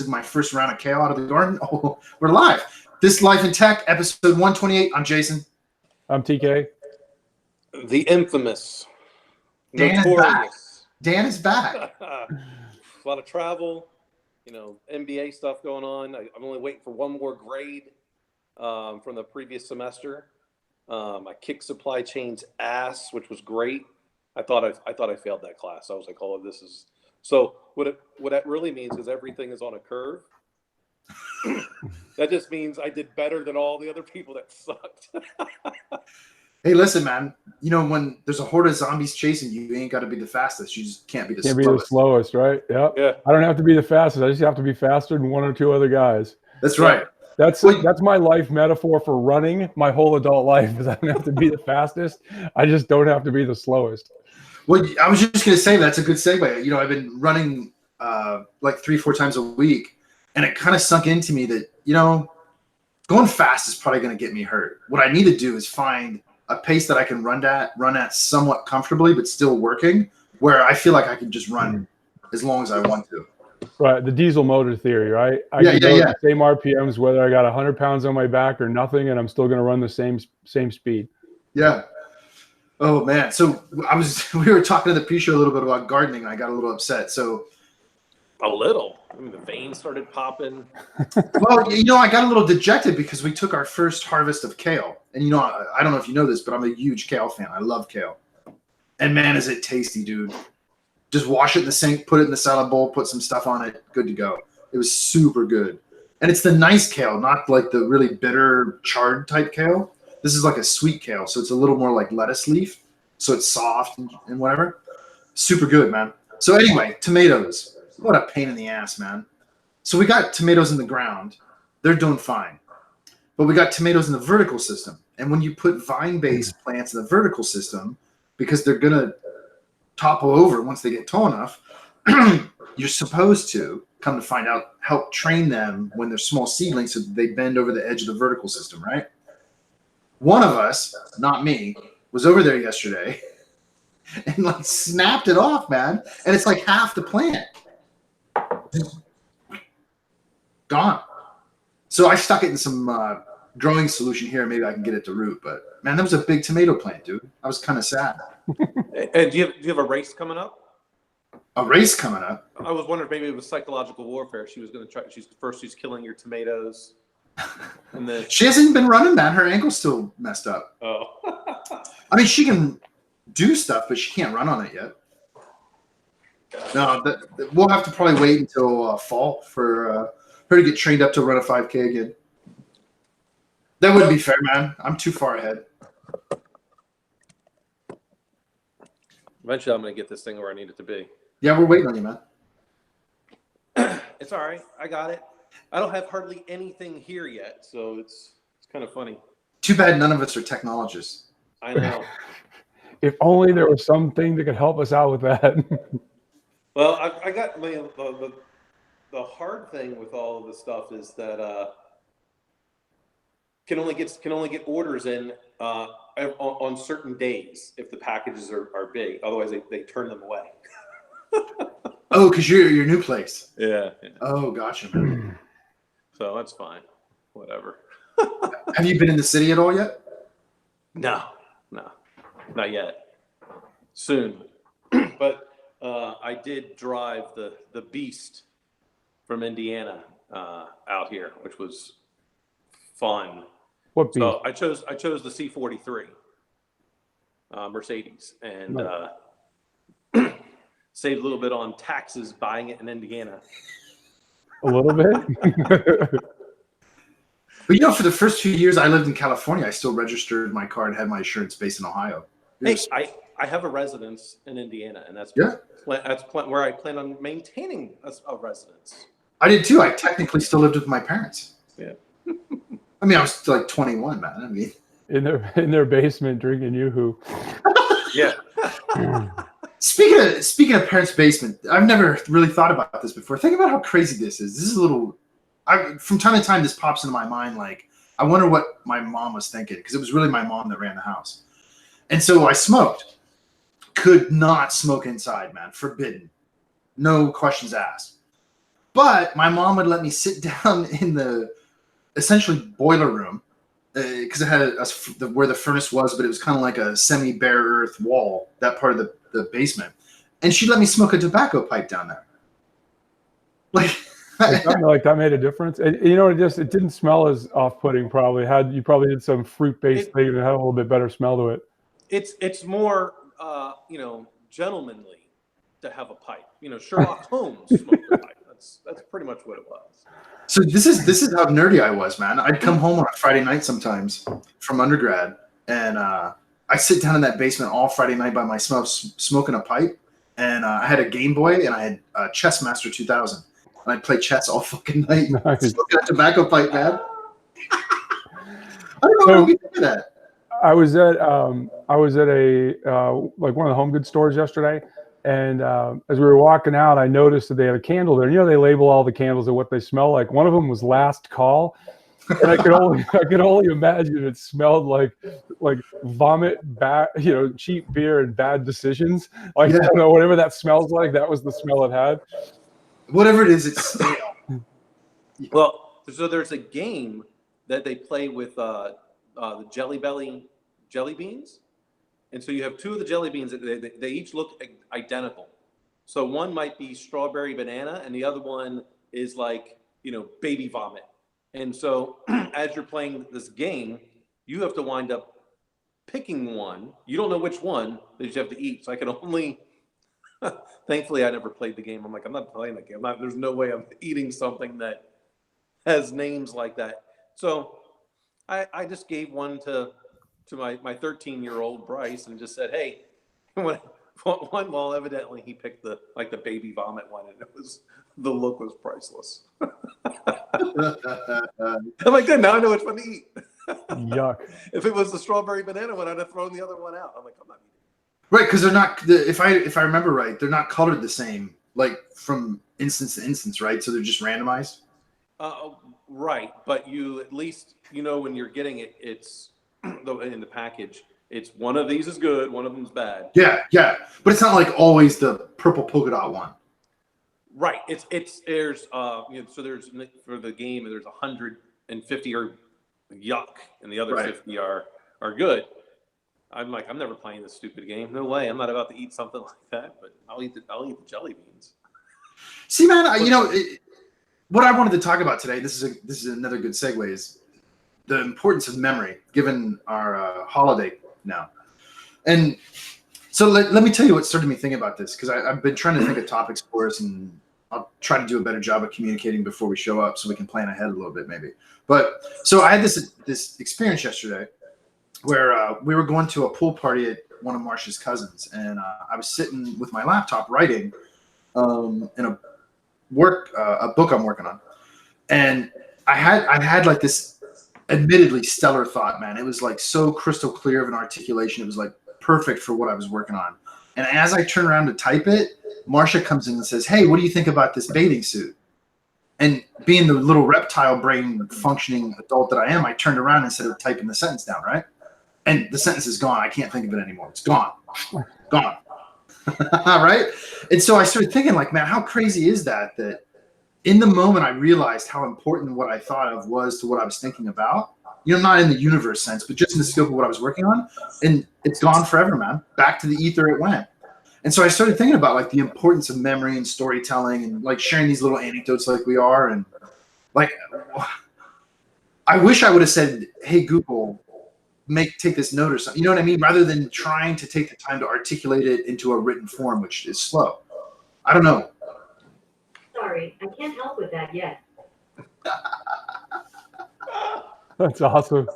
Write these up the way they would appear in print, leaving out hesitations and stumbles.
my first round of kale out of the garden. Oh, we're live. This is Life in Tech, episode 128. I'm Jason. I'm TK. The infamous, Dan notorious. Dan is back. A lot of travel, NBA stuff going on. I'm only waiting for one more grade from the previous semester. I kicked supply chain's ass, which was great. I thought I failed that class. I was like, oh, this is so. What that really means is everything is on a curve. That just means I did better than all the other people that sucked. Hey, listen, man. When there's a horde of zombies chasing you, you ain't got to be the fastest. You just can't be the slowest. Be the slowest, right? Yep. Yeah. I don't have to be the fastest. I just have to be faster than one or two other guys. That's right. That's my life metaphor for running my whole adult life. Is I don't have to be the fastest. I just don't have to be the slowest. Well, I was just going to say that's a good segue. I've been running like 3-4 times a week, and it kind of sunk into me that, going fast is probably going to get me hurt. What I need to do is find a pace that I can run at somewhat comfortably, but still working, where I feel like I can just run as long as I want to. Right, the diesel motor theory, right? I can go the same RPMs whether I got 100 pounds on my back or nothing, and I'm still going to run the same speed. Yeah. Oh man. So we were talking to the pre-show a little bit about gardening, and I got a little upset. So a little. I mean, the veins started popping. Well, I got a little dejected because we took our first harvest of kale, and I don't know if you know this, but I'm a huge kale fan. I love kale, and man, is it tasty, dude. Just wash it in the sink, put it in the salad bowl, put some stuff on it, good to go. It was super good. And it's the nice kale, not like the really bitter, charred type kale. This is like a sweet kale, so it's a little more like lettuce leaf, so it's soft and whatever. Super good, man. So anyway, tomatoes. What a pain in the ass, man. So we got tomatoes in the ground. They're doing fine. But we got tomatoes in the vertical system. And when you put vine-based plants in the vertical system, because they're going to topple over once they get tall enough, you're supposed to, come to find out, help train them when they're small seedlings so that they bend over the edge of the vertical system, right? One of us, not me, was over there yesterday and like snapped it off, man. And it's like half the plant. Gone. So I stuck it in some growing solution here. Maybe I can get it to root. But man, that was a big tomato plant, dude. I was kind of sad. And do you have a race coming up? A race coming up? I was wondering if maybe it was psychological warfare. She was going to try. She's killing your tomatoes, and then she hasn't been running, man. Her ankle's still messed up. Oh. I mean, she can do stuff, but she can't run on it yet. No, we'll have to probably wait until fall for her to get trained up to run a 5K again. That wouldn't be fair, man. I'm too far ahead. Eventually, I'm going to get this thing where I need it to be. Yeah, we're waiting on you, man. It's all right. I got it. I don't have hardly anything here yet, so it's kind of funny. Too bad none of us are technologists. I know. If only there was something that could help us out with that. Well, I got the hard thing with all of this stuff is that can only get orders in on certain days if the packages are big. Otherwise, they turn them away. Oh, because you're your new place. Yeah. Oh, gotcha, man. So that's fine. Whatever. Have you been in the city at all yet? No, not yet. Soon, but I did drive the beast from Indiana out here, which was fun. What beast? So I chose the C43 Mercedes, and saved a little bit on taxes buying it in Indiana. A little bit. But for the first 2 years I lived in California, I still registered my car and had my insurance based in Ohio. Hey, I have a residence in Indiana, and that's where I plan on maintaining a residence. I did too. I technically still lived with my parents. Yeah. I mean, I was still like 21, man. I mean, in their basement drinking Yoo-hoo. Yeah. Speaking of parents' basement, I've never really thought about this before. Think about how crazy this is. This is a little. From time to time, this pops into my mind. Like, I wonder what my mom was thinking, because it was really my mom that ran the house. And so I smoked. Could not smoke inside, man. Forbidden. No questions asked. But my mom would let me sit down in the essentially boiler room because it had where the furnace was, but it was kind of like a semi-bare earth wall, that part of the basement. And she'd let me smoke a tobacco pipe down there. Like, like that made a difference. And, you know, it didn't smell as off-putting. You probably did some fruit-based thing and it had a little bit better smell to it. It's more you know, gentlemanly to have a pipe. You know, Sherlock Holmes smoked a pipe. That's pretty much what it was. So this is how nerdy I was, man. I'd come home on a Friday night sometimes from undergrad, and I'd sit down in that basement all Friday night by myself, smoking a pipe. And I had a Game Boy, and I had Chess Master 2000. And I'd play chess all fucking night, smoking a tobacco pipe, man. I don't know how we did that. I was at a like one of the home goods stores yesterday, and as we were walking out, I noticed that they had a candle there. You know, they label all the candles and what they smell like. One of them was Last Call, and I could only imagine it smelled like vomit, bad, you know, cheap beer and bad decisions. Like, I don't know, whatever that smells like, that was the smell it had. Whatever it is, it's stale. Well, so there's a game that they play with the Jelly Belly jelly beans. And so you have two of the jelly beans that they each look identical. So one might be strawberry banana and the other one is like, you know, baby vomit. And so as you're playing this game, you have to wind up picking one. You don't know which one that you have to eat. So I can only, thankfully I never played the game. I'm like, I'm not playing the game. There's no way I'm eating something that has names like that. So I just gave one to my 13-year-old Bryce and just said, hey, well, evidently he picked the baby vomit one, and the look was priceless. I'm like, good, now I know which one to eat. Yuck. If it was the strawberry banana one, I'd have thrown the other one out. I'm like, I'm not eating it. Right, because they're not. If I remember right, they're not colored the same, like from instance to instance, right? So they're just randomized. Right, but you at least when you're getting it, it's in the package. It's one of these is good, one of them's bad. Yeah, but it's not like always the purple polka dot one. Right. There's so there's for the game there's 150 are yuck and the other 50 are good. I'm like, I'm never playing this stupid game. No way. I'm not about to eat something like that. But I'll eat the jelly beans. See, man, what I wanted to talk about today. This is another good segue. Is the importance of memory, given our holiday now. And so let me tell you what started me thinking about this, because I've been trying to think of topics for us, and I'll try to do a better job of communicating before we show up so we can plan ahead a little bit maybe. But so I had this experience yesterday where we were going to a pool party at one of Marcia's cousins, and I was sitting with my laptop writing in a book I'm working on. And I had like this admittedly stellar thought, man. It was like so crystal clear of an articulation. It was like perfect for what I was working on. And as I turn around to type it, Marcia comes in and says, hey, what do you think about this bathing suit? And being the little reptile brain functioning adult that I am, I turned around instead of typing the sentence down, right? And the sentence is gone. I can't think of it anymore. It's gone. Gone. Right? And so I started thinking, like, man, how crazy is that in the moment I realized how important what I thought of was to what I was thinking about. Not in the universe sense, but just in the scope of what I was working on. And it's gone forever, man. Back to the ether it went. And so I started thinking about like the importance of memory and storytelling and like sharing these little anecdotes like we are. And like, I wish I would have said, hey, Google, take this note or something. You know what I mean? Rather than trying to take the time to articulate it into a written form, which is slow. I don't know. Sorry, I can't help with that yet. That's awesome.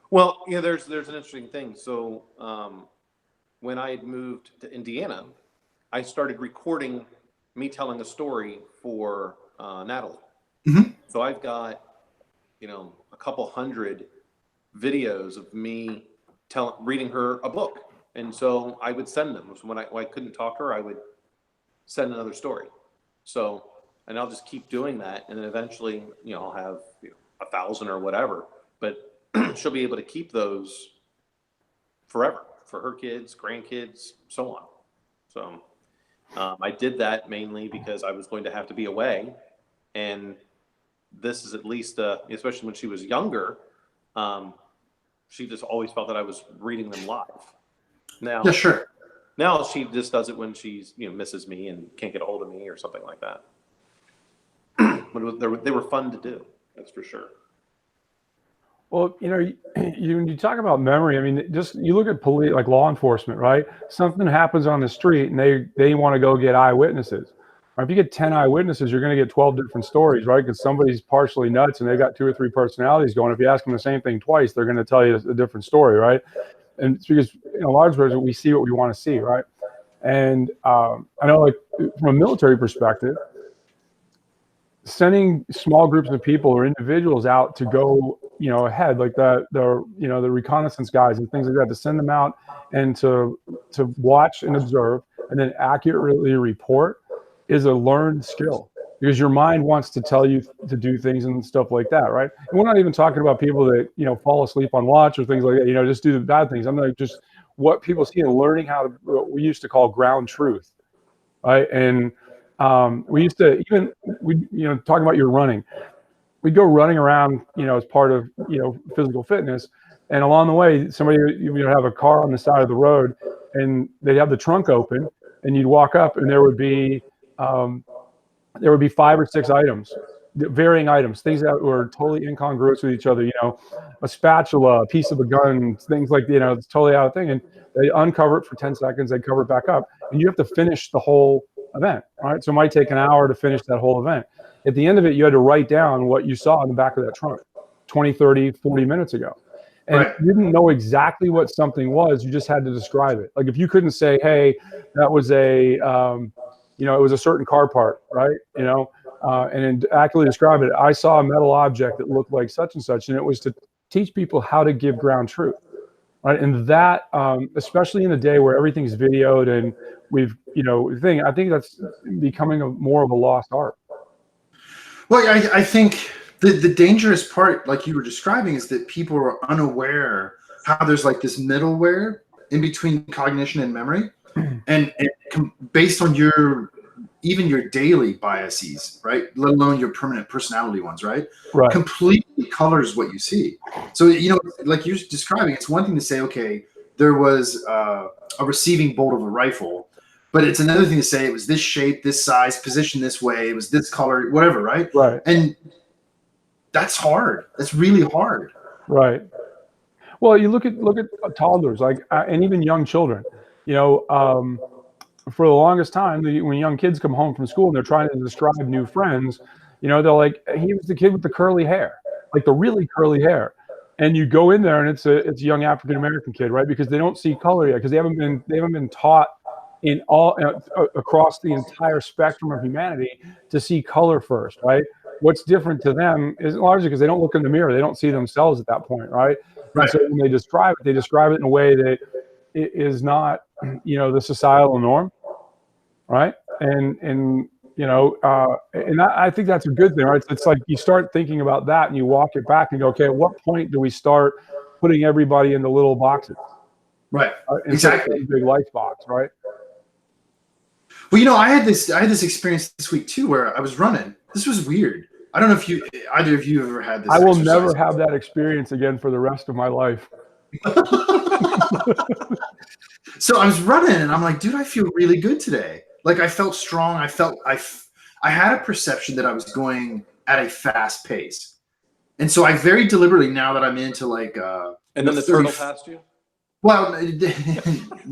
Well, there's an interesting thing. So when I had moved to Indiana, I started recording me telling a story for Natalie. Mm-hmm. So I've got, a couple hundred videos of me reading her a book. And so I would send them. So when I couldn't talk to her, I would send another story. So, and I'll just keep doing that. And then eventually, I'll have 1,000 or whatever, but she'll be able to keep those forever for her kids, grandkids, so on. So I did that mainly because I was going to have to be away, and this is at least, especially when she was younger, she just always felt that I was reading them live. Now, Yeah, sure. now she just does it when she's misses me and can't get a hold of me or something like that. But they were fun to do. That's for sure. Well, when you talk about memory, I mean, just you look at police, like law enforcement, right? Something happens on the street, and they want to go get eyewitnesses. Right? If you get 10 eyewitnesses, you're going to get 12 different stories, right? Because somebody's partially nuts and they got 2 or 3 personalities going. If you ask them the same thing twice, they're going to tell you a different story, right? And it's because in a large version, we see what we want to see, right? And I know, like from a military perspective, sending small groups of people or individuals out to go, ahead, like the reconnaissance guys and things like that, to send them out and to watch and observe and then accurately report is a learned skill, because your mind wants to tell you to do things and stuff like that, right? And we're not even talking about people that fall asleep on watch or things like that, just do the bad things. I'm like, just what people see and learning how to, what we used to call ground truth, right? And we used to talking about your running, we'd go running around, as part of, physical fitness. And along the way, somebody would have a car on the side of the road and they'd have the trunk open and you'd walk up and there would be 5 or 6 items, varying items, things that were totally incongruous with each other, a spatula, a piece of a gun, things like, it's totally out of thing. And they uncover it for 10 seconds, they cover it back up, and you have to finish the whole event, right? So it might take an hour to finish that whole event. At the end of it, you had to write down what you saw in the back of that trunk 20, 30, 40 minutes ago. And Right. you didn't know exactly what something was, you just had to describe it. Like if you couldn't say, hey, that was it was a certain car part, right? And then accurately describe it. I saw a metal object that looked like such and such, and it was to teach people how to give ground truth, right? And that, especially in a day where everything's videoed and we've, I think that's becoming more of a lost art. Well, I think the dangerous part, like you were describing, is that people are unaware how there's like this middleware in between cognition and memory, and based on your daily biases, right? Let alone your permanent personality ones, right? Right. Completely colors what you see. So, like you're describing, it's one thing to say, okay, there was a receiving bolt of a rifle, but it's another thing to say it was this shape, this size, positioned this way, it was this color, whatever, right? Right. And that's hard. That's really hard. Right. Well, you look at toddlers, like, and even young children. For the longest time, when young kids come home from school and they're trying to describe new friends, they're like, he was the kid with the curly hair, like the really curly hair. And you go in there and it's a young African American kid, right? Because they don't see color yet, because they haven't been taught in all across the entire spectrum of humanity to see color first, right? What's different to them is largely because they don't look in the mirror, they don't see themselves at that point, right? Right. And so when they describe it in a way that it is not, the societal norm, right? And I think that's a good thing, right? It's like you start thinking about that and you walk it back and go, okay, at what point do we start putting everybody into little boxes? Right. Instead of Exactly. a big life box, right? Well, I had this experience this week too, where I was running. This was weird. I don't know if either of you ever had this. I will exercise. never have that experience again for the rest of my life. So I was running and I'm like, dude, I feel really good today. Like I felt strong. I had a perception that I was going at a fast pace. And so I very deliberately, now that I'm into like And then the 30 turtle passed you? Well,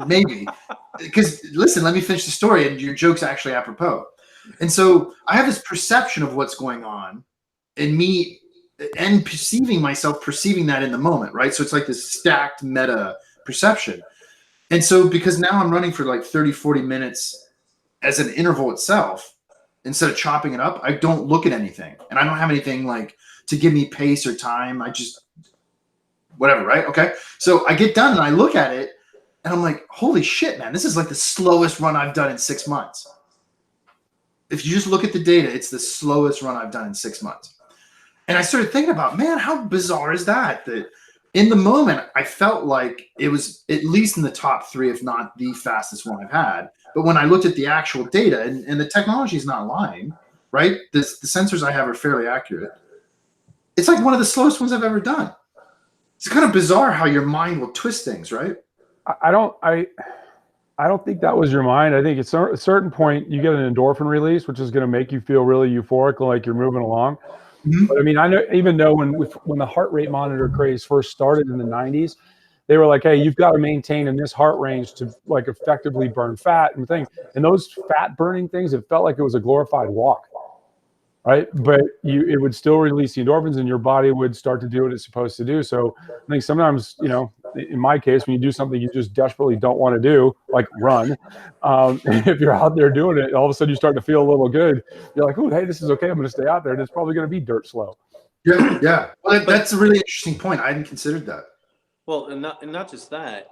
maybe. Because listen, let me finish the story, and your joke's actually apropos. And so I have this perception of what's going on, and me and perceiving myself perceiving that in the moment, right? So it's like this stacked meta perception. And so because now I'm running for like 30, 40 minutes as an interval itself, instead of chopping it up, I don't look at anything. And I don't have anything like to give me pace or time. I just whatever, right? Okay. So I get done and I look at it and I'm like, holy shit, man, this is like the slowest run I've done in 6 months. If you just look at the data, it's the slowest run I've done in 6 months. And I started thinking about, man, how bizarre is that? That in the moment, I felt like it was at least in the top 3, if not the fastest one I've had, But when I looked at the actual data, and the technology is not lying, right? The sensors I have are fairly accurate. It's like one of the slowest ones I've ever done. It's kind of bizarre how your mind will twist things, right? I don't think that was your mind. I think at a certain point you get an endorphin release, which is going to make you feel really euphoric, like you're moving along. Mm-hmm. But I mean, I know, even though when the heart rate monitor craze first started in the 90s, they were like, hey, you've got to maintain in this heart range to like effectively burn fat and things. And those fat burning things, it felt like it was a glorified walk, right? But it would still release the endorphins and your body would start to do what it's supposed to do. So I think sometimes, in my case, when you do something you just desperately don't want to do, like run, if you're out there doing it, all of a sudden you start to feel a little good. You're like, oh, hey, this is okay. I'm going to stay out there. And it's probably going to be dirt slow. Yeah. Well, that's a really interesting point. I hadn't considered that. Well, and not just that.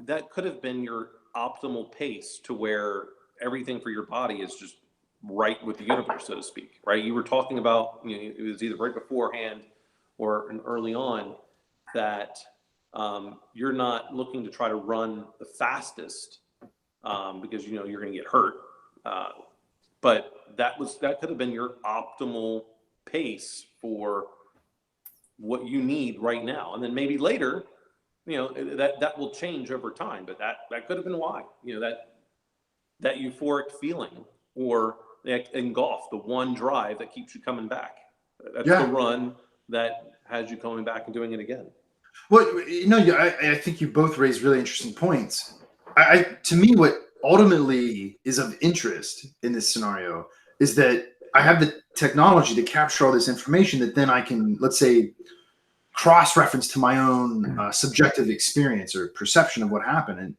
That could have been your optimal pace to where everything for your body is just right with the universe, so to speak. Right? You were talking about, it was either right beforehand or early on that you're not looking to try to run the fastest because you're going to get hurt. But that could have been your optimal pace for what you need right now, and then maybe later. That will change over time, but that could have been why, that euphoric feeling, or in golf, the one drive that keeps you coming back. That's the run that has you coming back and doing it again. Well, I think you both raised really interesting points. To me, what ultimately is of interest in this scenario is that I have the technology to capture all this information that then I can, let's say, cross-reference to my own subjective experience or perception of what happened. And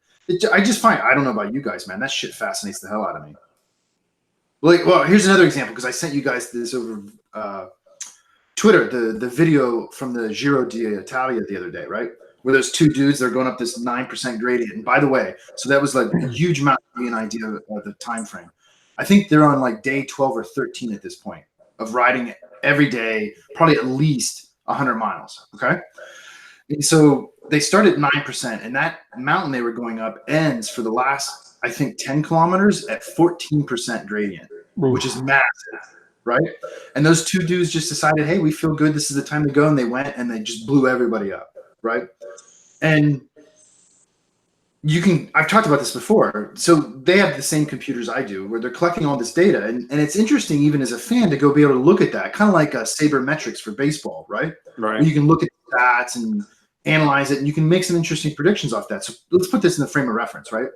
I just find, I don't know about you guys, man, that shit fascinates the hell out of me. Well, here's another example, because I sent you guys this over Twitter, the video from the Giro d'Italia the other day, right? Where those two dudes, they're going up this 9% gradient. And by the way, so that was like a huge amount to give me an idea of the time frame. I think they're on like day 12 or 13 at this point of riding every day, probably at least 100 miles. Okay. And so they start at 9%, and that mountain they were going up ends for the last, I think, 10 kilometers at 14% gradient, which is massive. Right. And those two dudes just decided, hey, we feel good. This is the time to go. And they went and they just blew everybody up. Right. And I've talked about this before. So they have the same computers I do, where they're collecting all this data. And it's interesting, even as a fan, to go be able to look at that, kind of like sabermetrics for baseball, right? Right. Where you can look at the stats and analyze it, and you can make some interesting predictions off that. So let's put this in the frame of reference, right?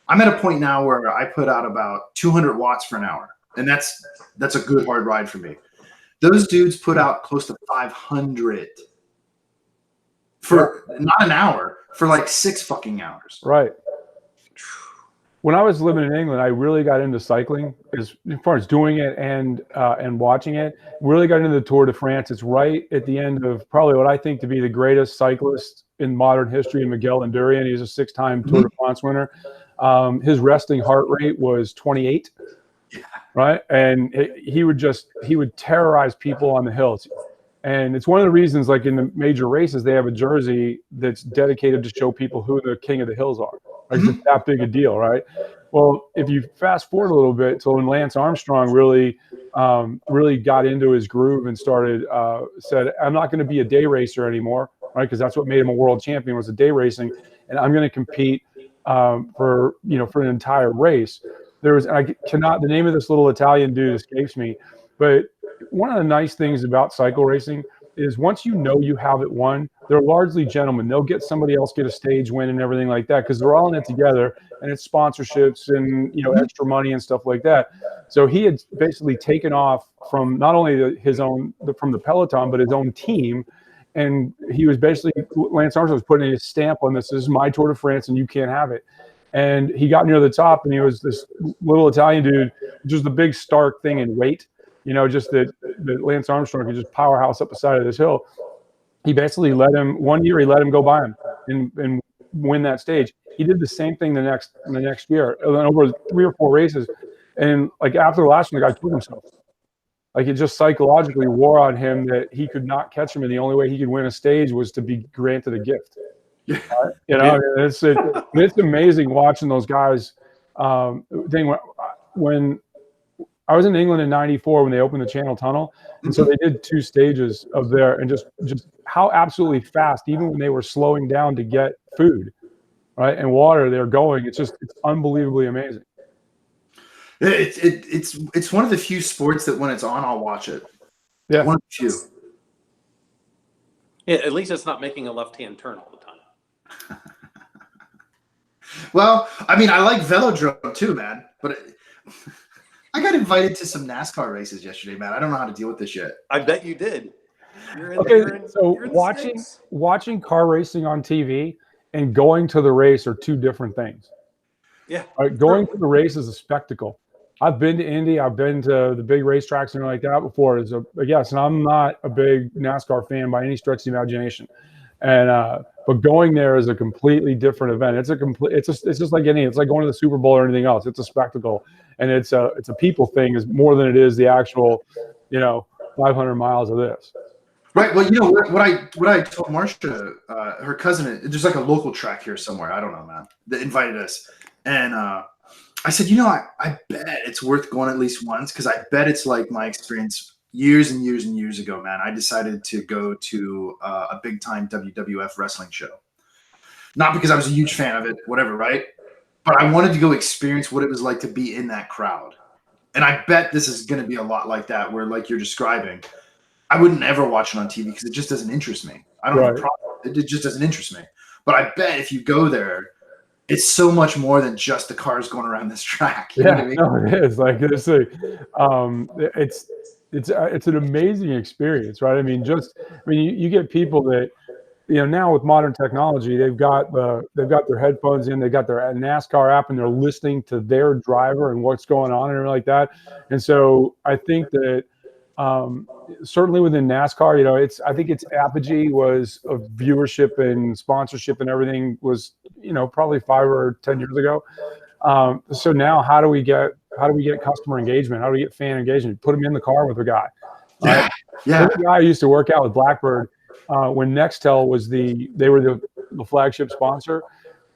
I'm at a point now where I put out about 200 watts for an hour, and that's a good hard ride for me. Those dudes put out close to 500 for not an hour, for like 6 fucking hours. Right. When I was living in England, I really got into cycling as far as doing it and watching it. Really got into the Tour de France. It's right at the end of probably what I think to be the greatest cyclist in modern history, Miguel Indurain. He's a 6-time Tour de France winner. His resting heart rate was 28. Yeah. Right. And he would terrorize people on the hills. And it's one of the reasons, like in the major races, they have a jersey that's dedicated to show people who the king of the hills are. Like, it's that big a deal, right? Well, if you fast forward a little bit, so when Lance Armstrong really got into his groove and said, I'm not going to be a day racer anymore, right? Because that's what made him a world champion, was the day racing, and I'm going to compete for an entire race. The name of this little Italian dude escapes me, but one of the nice things about cycle racing is once you have it won, they're largely gentlemen. They'll get somebody else get a stage win and everything like that, because they're all in it together, and it's sponsorships and extra money and stuff like that. So he had basically taken off from not only from the peloton, but his own team, and he was basically, Lance Armstrong was putting his stamp on this. This is my Tour de France, and you can't have it. And he got near the top, and he was this little Italian dude, just the big stark thing in weight. Just that Lance Armstrong could just powerhouse up the side of this hill. He basically let him go by him and win that stage. He did the same thing the next year, and then over 3 or 4 races. And like after the last one, the guy took himself. Like, it just psychologically wore on him that he could not catch him, and the only way he could win a stage was to be granted a gift. It's amazing watching those guys. thing when I was in England in '94 when they opened the Channel Tunnel, and so they did 2 stages of there, and just how absolutely fast, even when they were slowing down to get food, right, and water, they're going. It's unbelievably amazing. It's one of the few sports that when it's on, I'll watch it. Yeah, one of the few. Yeah, at least it's not making a left-hand turn all the time. Well, I mean, I like velodrome too, man. But I got invited to some NASCAR races yesterday, man. I don't know how to deal with this yet. I bet you did. So watching car racing on TV and going to the race are 2 different things. Yeah. Right? Going to the race is a spectacle. I've been to Indy. I've been to the big racetracks and like that before. Yes, and I'm not a big NASCAR fan by any stretch of the imagination. And but going there is a completely different event. It's just like it's like going to the Super Bowl or anything else. It's a spectacle, and it's a people thing is more than it is the actual, 500 miles of this. Right. Well, what I told Marcia, her cousin, there's like a local track here somewhere. I don't know, man. That invited us, and I said, I bet it's worth going at least once, because I bet it's like my experience years and years and years ago, man. I decided to go to a big time WWF wrestling show, not because I was a huge fan of it, whatever, right? But I wanted to go experience what it was like to be in that crowd, and I bet this is going to be a lot like that, where like you're describing. I wouldn't ever watch it on TV because it just doesn't interest me. I don't have a problem. It just doesn't interest me. But I bet if you go there, it's so much more than just the cars going around this track. You know what I mean? No, it is. Like it's an amazing experience, right? I mean, you get people that, now with modern technology, they've got their headphones in, they got their NASCAR app, and they're listening to their driver and what's going on and everything like that. And so I think that. Certainly within NASCAR, I think its apogee was of viewership and sponsorship and everything was, probably 5 or 10 years ago. So now how do we get customer engagement? How do we get fan engagement? Put them in the car with a guy. Yeah. The guy I used to work out with Blackbird, when Nextel was they were the flagship sponsor.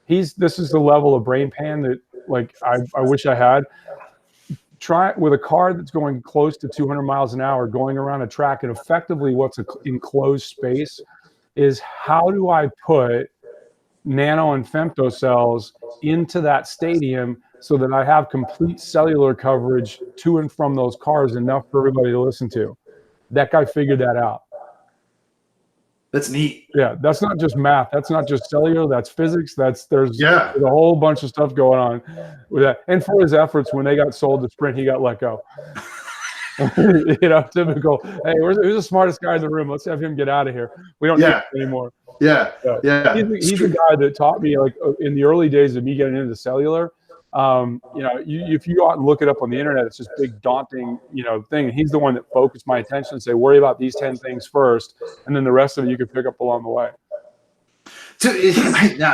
This is the level of brain pan that like I wish I had. Try with a car that's going close to 200 miles an hour, going around a track, and effectively what's an enclosed space is how do I put nano and femtocells into that stadium so that I have complete cellular coverage to and from those cars, enough for everybody to listen to. That guy figured that out. That's neat. Yeah, that's not just math. That's not just cellular. That's physics. There's a whole bunch of stuff going on with that. And for his efforts, when they got sold to Sprint, he got let go. Typical. Hey, who's the smartest guy in the room? Let's have him get out of here. We don't need him anymore. Yeah. He's the guy that taught me, like in the early days of me getting into cellular. If you go out and look it up on the internet, it's this big daunting, thing. And he's the one that focused my attention and say, worry about these 10 things first, and then the rest of it you can pick up along the way. So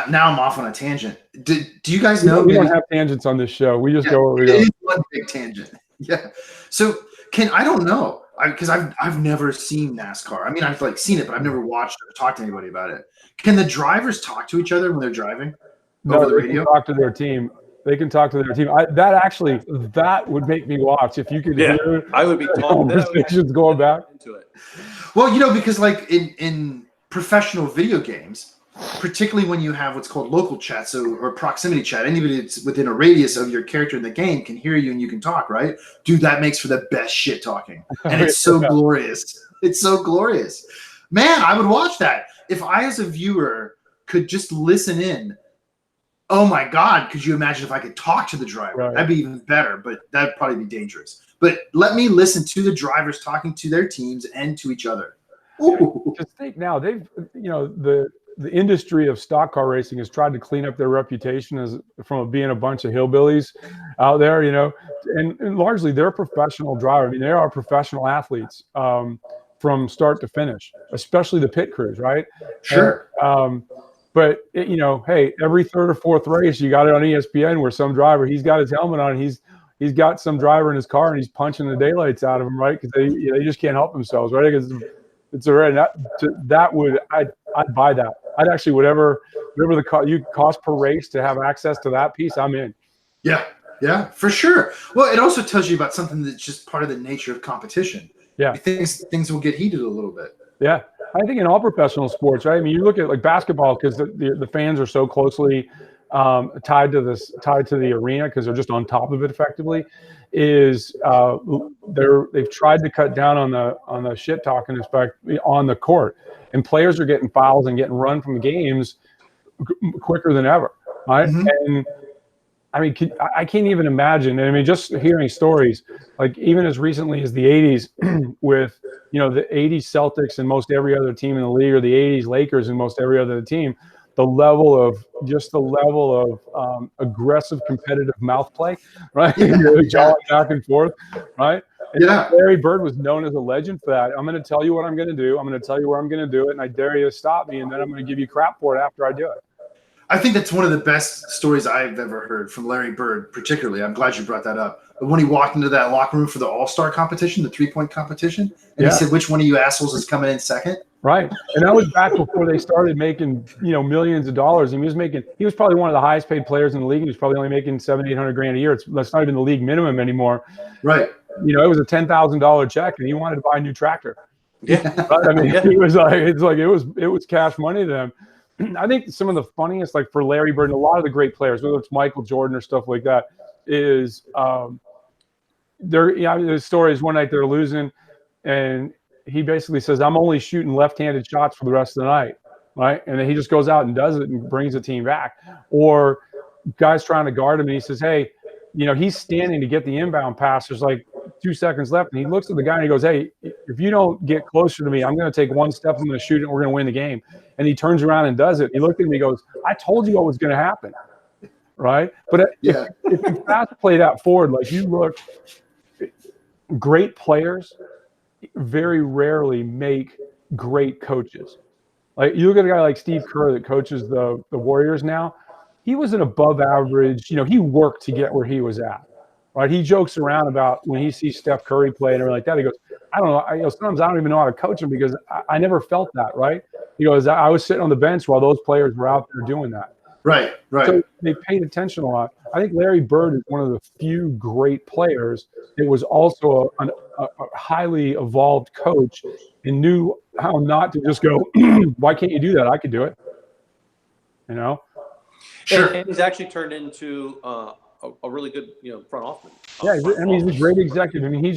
now I'm off on a tangent. Do you guys know? We don't have tangents on this show. We just go where we go. It is one big tangent. Yeah. So I don't know, because I've never seen NASCAR. I mean, I've like seen it, but I've never watched it or talked to anybody about it. Can the drivers talk to each other when they're driving over the radio? Can talk to their team. They can talk to their team. That would make me watch if you could hear. I would be conversations going back into it. Well, because like in professional video games, particularly when you have what's called local chat, or proximity chat, anybody that's within a radius of your character in the game can hear you and you can talk, right? Dude, that makes for the best shit talking, and it's so glorious. It's so glorious, man. I would watch that if I, as a viewer, could just listen in. Oh my God, could you imagine if I could talk to the driver? Right. That'd be even better, but that'd probably be dangerous. But let me listen to the drivers talking to their teams and to each other. Ooh. Just think now, they've, the industry of stock car racing has tried to clean up their reputation from being a bunch of hillbillies out there, and largely they're professional drivers. I mean, they are professional athletes from start to finish, especially the pit crews, right? Sure. But hey, every third or fourth race, you got it on ESPN where some driver, he's got his helmet on, and he's got some driver in his car, and he's punching the daylights out of him, right? Because they just can't help themselves, right? Because it's already I'd buy that. I'd actually whatever the cost per race to have access to that piece, I'm in. Yeah, Yeah, for sure. Well, it also tells you about something that's just part of the nature of competition. Yeah. Things will get heated a little bit. Yeah, I think in all professional sports, right? I mean, you look at like basketball because the fans are so closely tied to the arena because they're just on top of it effectively. They've tried to cut down on the shit talking aspect on the court, and players are getting fouls and getting run from games quicker than ever, right? Mhm. And I mean, I can't even imagine. I mean, just hearing stories, like even as recently as the 80s with, the 80s Celtics and most every other team in the league, or the 80s Lakers and most every other team, the level of aggressive competitive mouth play, right? Jawing back and forth, right? And Yeah. Larry Bird was known as a legend for that. I'm going to tell you what I'm going to do. I'm going to tell you where I'm going to do it, and I dare you to stop me, and then I'm going to give you crap for it after I do it. I think that's one of the best stories I've ever heard from Larry Bird, particularly. I'm glad you brought that up. When he walked into that locker room for the All-Star competition, the 3-point competition, and he said, "Which one of you assholes is coming in second?" Right. And that was back before they started making, millions of dollars. And he was probably one of the highest paid players in the league. He was probably only making $700-800 a year. That's not even the league minimum anymore. Right. It was a $10,000 check, and he wanted to buy a new tractor. Yeah. Right? I mean, it was cash money to them. I think some of the funniest, like for Larry Bird and a lot of the great players, whether it's Michael Jordan or stuff like that, is the story is one night they're losing, and he basically says, "I'm only shooting left-handed shots for the rest of the night," right? And then he just goes out and does it and brings the team back. Or guys trying to guard him, and he says, "Hey," he's standing to get the inbound pass. There's like 2 seconds left, and he looks at the guy and he goes, "Hey, if you don't get closer to me, I'm going to take one step, I'm going to shoot it, and we're going to win the game." And he turns around and does it. He looked at me and goes, "I told you what was going to happen," right? But if you fast play that forward, like you look, great players very rarely make great coaches. Like you look at a guy like Steve Kerr that coaches the Warriors now. He was an above average, he worked to get where he was at, right? He jokes around about when he sees Steph Curry play and everything like that. He goes, "I don't know. Sometimes I don't even know how to coach him because I never felt that," right? He goes, "I was sitting on the bench while those players were out there doing that." Right. So they paid attention a lot. I think Larry Bird is one of the few great players that was also a highly evolved coach and knew how not to just go, "Why can't you do that? I could do it." Sure. And he's actually turned into a really good, front office. Yeah, he's a great executive. I mean,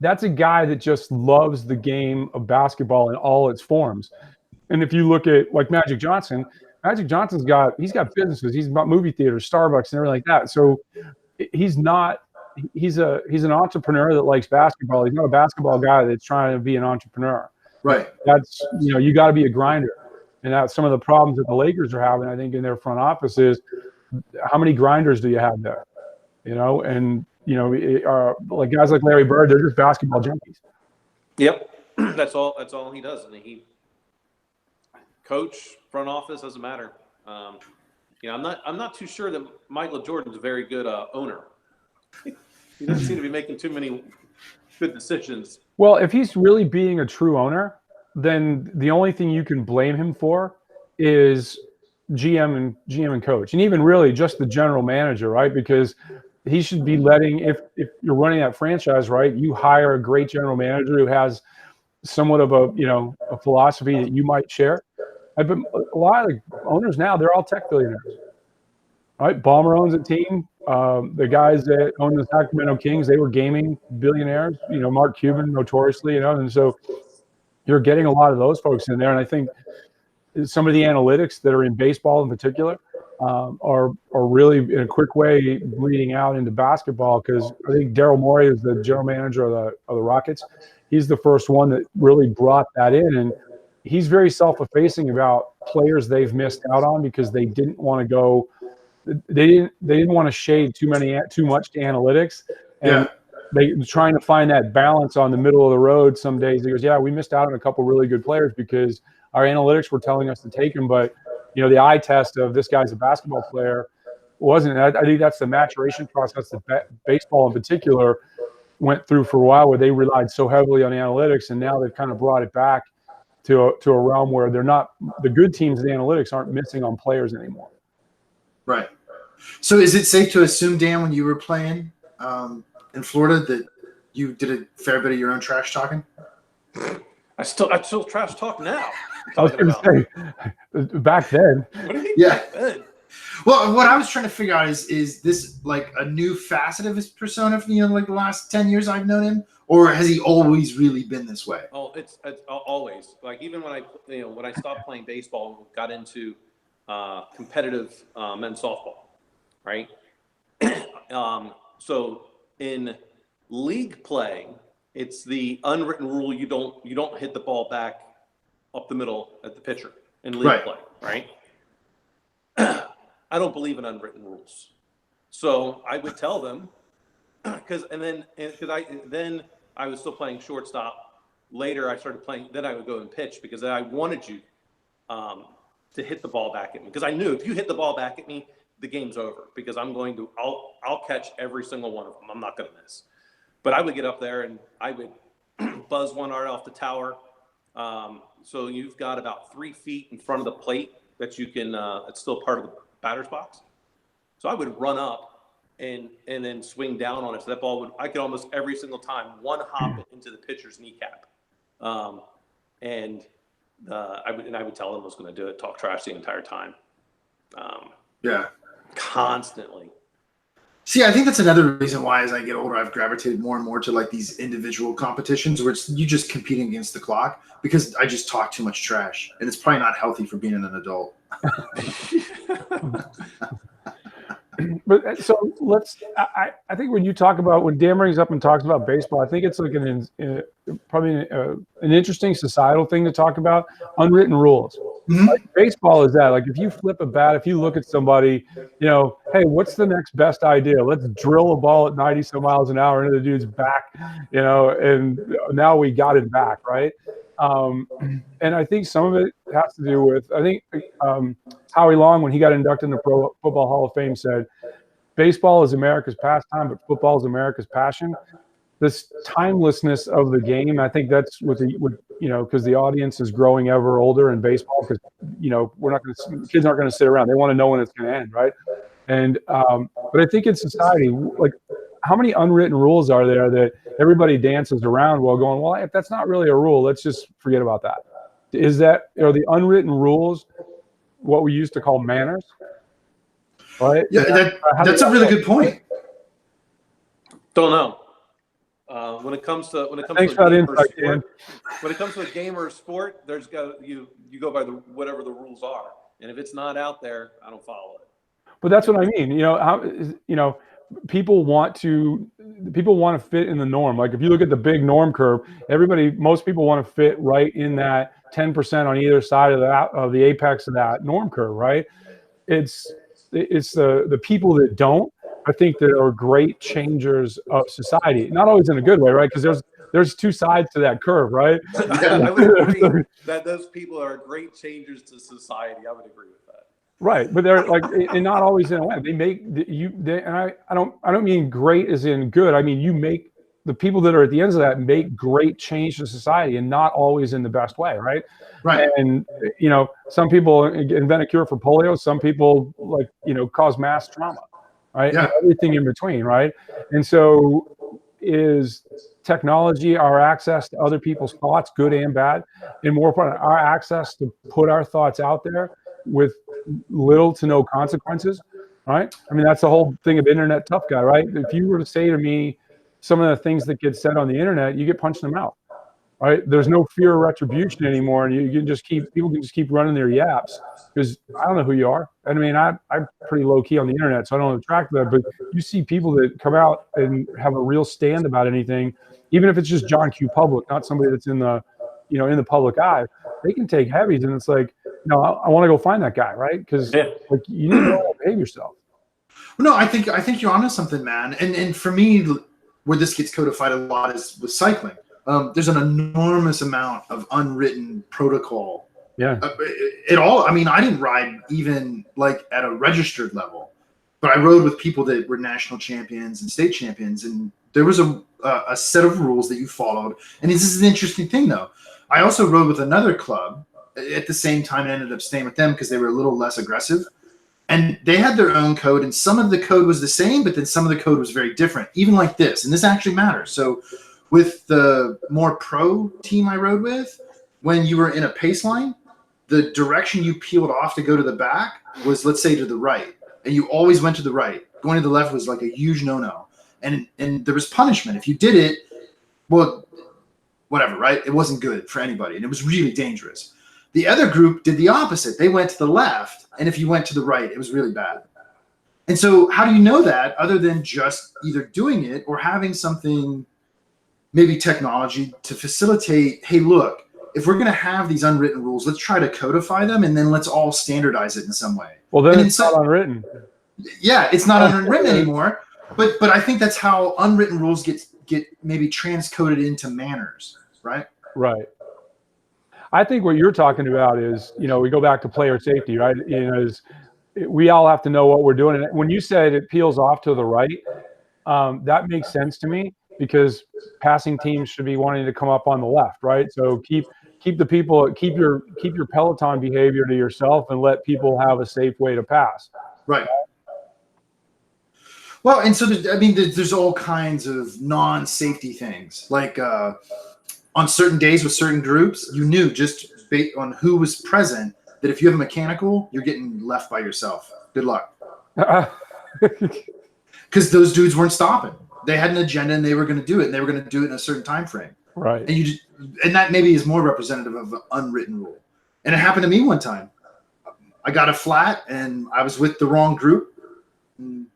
that's a guy that just loves the game of basketball in all its forms. And if you look at like Magic Johnson's got businesses. He's about movie theaters, Starbucks, and everything like that. So he's an entrepreneur that likes basketball. He's not a basketball guy that's trying to be an entrepreneur. Right. That's, you got to be a grinder. And that's some of the problems that the Lakers are having, I think, in their front office is how many grinders do you have there? Like guys like Larry Bird, they're just basketball junkies. Yep. That's all he does. And he coach, front office, doesn't matter. I'm not too sure that Michael Jordan's a very good owner. He doesn't seem to be making too many good decisions. Well, if he's really being a true owner, then the only thing you can blame him for is GM and coach, and even really just the general manager, right? Because he should be letting, if you're running that franchise, right, you hire a great general manager who has somewhat of a philosophy that you might share. But a lot of the owners now, they're all tech billionaires, right? Ballmer owns a team. The guys that own the Sacramento Kings, they were gaming billionaires. Mark Cuban notoriously, and so you're getting a lot of those folks in there. And I think some of the analytics that are in baseball in particular are really in a quick way bleeding out into basketball, because I think Daryl Morey is the general manager of the Rockets. He's the first one that really brought that in, and he's very self-effacing about players they've missed out on because they didn't want to go. They didn't want to shade too much to analytics, and they trying to find that balance on the middle of the road. Some days he goes, "Yeah, we missed out on a couple really good players because our analytics were telling us to take him, but the eye test of this guy's a basketball player wasn't." I think that's the maturation process that baseball in particular went through for a while, where they relied so heavily on analytics, and now they've kind of brought it back to a realm where they're not, the good teams in analytics aren't missing on players anymore. Right. So is it safe to assume, Dan, when you were playing in Florida, that you did a fair bit of your own trash talking? I still trash talk now. I was going to say, back then. What do you mean? Yeah. Back then? Well, what I was trying to figure out is this like a new facet of his persona for like the last 10 years I've known him, or has he always really been this way? Oh, it's always like, even when I stopped playing baseball, got into competitive men's softball, right? So in league play, it's the unwritten rule you don't hit the ball back up the middle at the pitcher in league play, right? I don't believe in unwritten rules, so I would tell them because I was still playing shortstop. Later, I started playing. Then I would go and pitch because I wanted you to hit the ball back at me, because I knew if you hit the ball back at me, the game's over, because I'll catch every single one of them. I'm not going to miss. But I would get up there and I would buzz one right off the tower. So you've got about 3 feet in front of the plate that you can. It's still part of the batter's box. So I would run up and then swing down on it. So that ball I could almost every single time one hop it into the pitcher's kneecap. I would tell them I was going to do it, talk trash the entire time. Yeah. Constantly. See, I think that's another reason why as I get older, I've gravitated more and more to like these individual competitions where it's you just competing against the clock, because I just talk too much trash, and it's probably not healthy for being an adult. But so I think when you talk about, when Dan brings up and talks about baseball, I think it's like probably an interesting societal thing to talk about, unwritten rules. Mm-hmm. Like baseball is that, like if you flip a bat, if you look at somebody, hey, what's the next best idea? Let's drill a ball at 90 some miles an hour into the dude's back, and now we got it back, right? And I think some of it has to do with, I think Howie Long, when he got inducted in the Pro Football Hall of Fame, said, baseball is America's pastime, but football is America's passion. This timelessness of the game, I think that's because the audience is growing ever older in baseball, because kids aren't going to sit around. They want to know when it's going to end, right? And but I think in society, like, how many unwritten rules are there that everybody dances around while going, well, if that's not really a rule, let's just forget about that. Is that, the unwritten rules what we used to call manners? Right? Yeah, that's a really good point. Don't know. When it comes to a game or a sport, there's you go by whatever the rules are, and if it's not out there, I don't follow it. But that's what I mean. People want to fit in the norm. Like if you look at the big norm curve, most people want to fit right in that 10% on either side of the apex of that norm curve, right? It's the people that don't, I think, that are great changers of society. Not always in a good way, right? Because there's two sides to that curve, right? I would agree that those people are great changers to society. I would agree with that. Right, but they're like, and not always in a way. They make and I don't mean great as in good. I mean, you make the people that are at the ends of that make great change to society, and not always in the best way, right? Right. And some people invent a cure for polio. Some people cause mass trauma, right? Yeah. And everything in between, right? And so is technology, our access to other people's thoughts, good and bad, and more important, our access to put our thoughts out there with little to no consequences, right? I mean, that's the whole thing of internet tough guy, right? If you were to say to me some of the things that get said on the internet, you get punched in the mouth, right? There's no fear of retribution anymore, and people can just keep running their yaps, because I don't know who you are. I mean, I'm pretty low key on the internet, so I don't attract that. But you see people that come out and have a real stand about anything, even if it's just John Q. Public, not somebody that's in the public eye. They can take heavies, and it's like, I want to go find that guy, right? Because you need to know how to behave yourself. No, I think you're onto something, man. And for me, where this gets codified a lot is with cycling. There's an enormous amount of unwritten protocol. Yeah. I mean, I didn't ride even like at a registered level, but I rode with people that were national champions and state champions, and there was a set of rules that you followed. And this is an interesting thing, though. I also rode with another club at the same time and ended up staying with them because they were a little less aggressive. And they had their own code, and some of the code was the same, but then some of the code was very different, even like this. And this actually matters. So with the more pro team I rode with, when you were in a pace line, the direction you peeled off to go to the back was, let's say, to the right. And you always went to the right. Going to the left was like a huge no-no. And there was punishment. If you did it, well, whatever, right? It wasn't good for anybody, and it was really dangerous. The other group did the opposite. They went to the left, and if you went to the right, it was really bad. And so how do you know that other than just either doing it or having something, maybe technology, to facilitate, hey, look, if we're going to have these unwritten rules, let's try to codify them, and then let's all standardize it in some way. Well, then And it's not unwritten. Yeah, it's not unwritten anymore. But I think that's how unwritten rules get maybe transcoded into manners, right? Right. I think what you're talking about is, we go back to player safety, right? We all have to know what we're doing. And when you said it peels off to the right, that makes sense to me, because passing teams should be wanting to come up on the left, right? So keep your Peloton behavior to yourself and let people have a safe way to pass. Right. Well, and so there's all kinds of non-safety things, like on certain days with certain groups, you knew just based on who was present that if you have a mechanical, you're getting left by yourself. Good luck. Because those dudes weren't stopping. They had an agenda and they were going to do it, and they were going to do it in a certain time frame. Right. And that maybe is more representative of an unwritten rule. And it happened to me one time. I got a flat and I was with the wrong group. And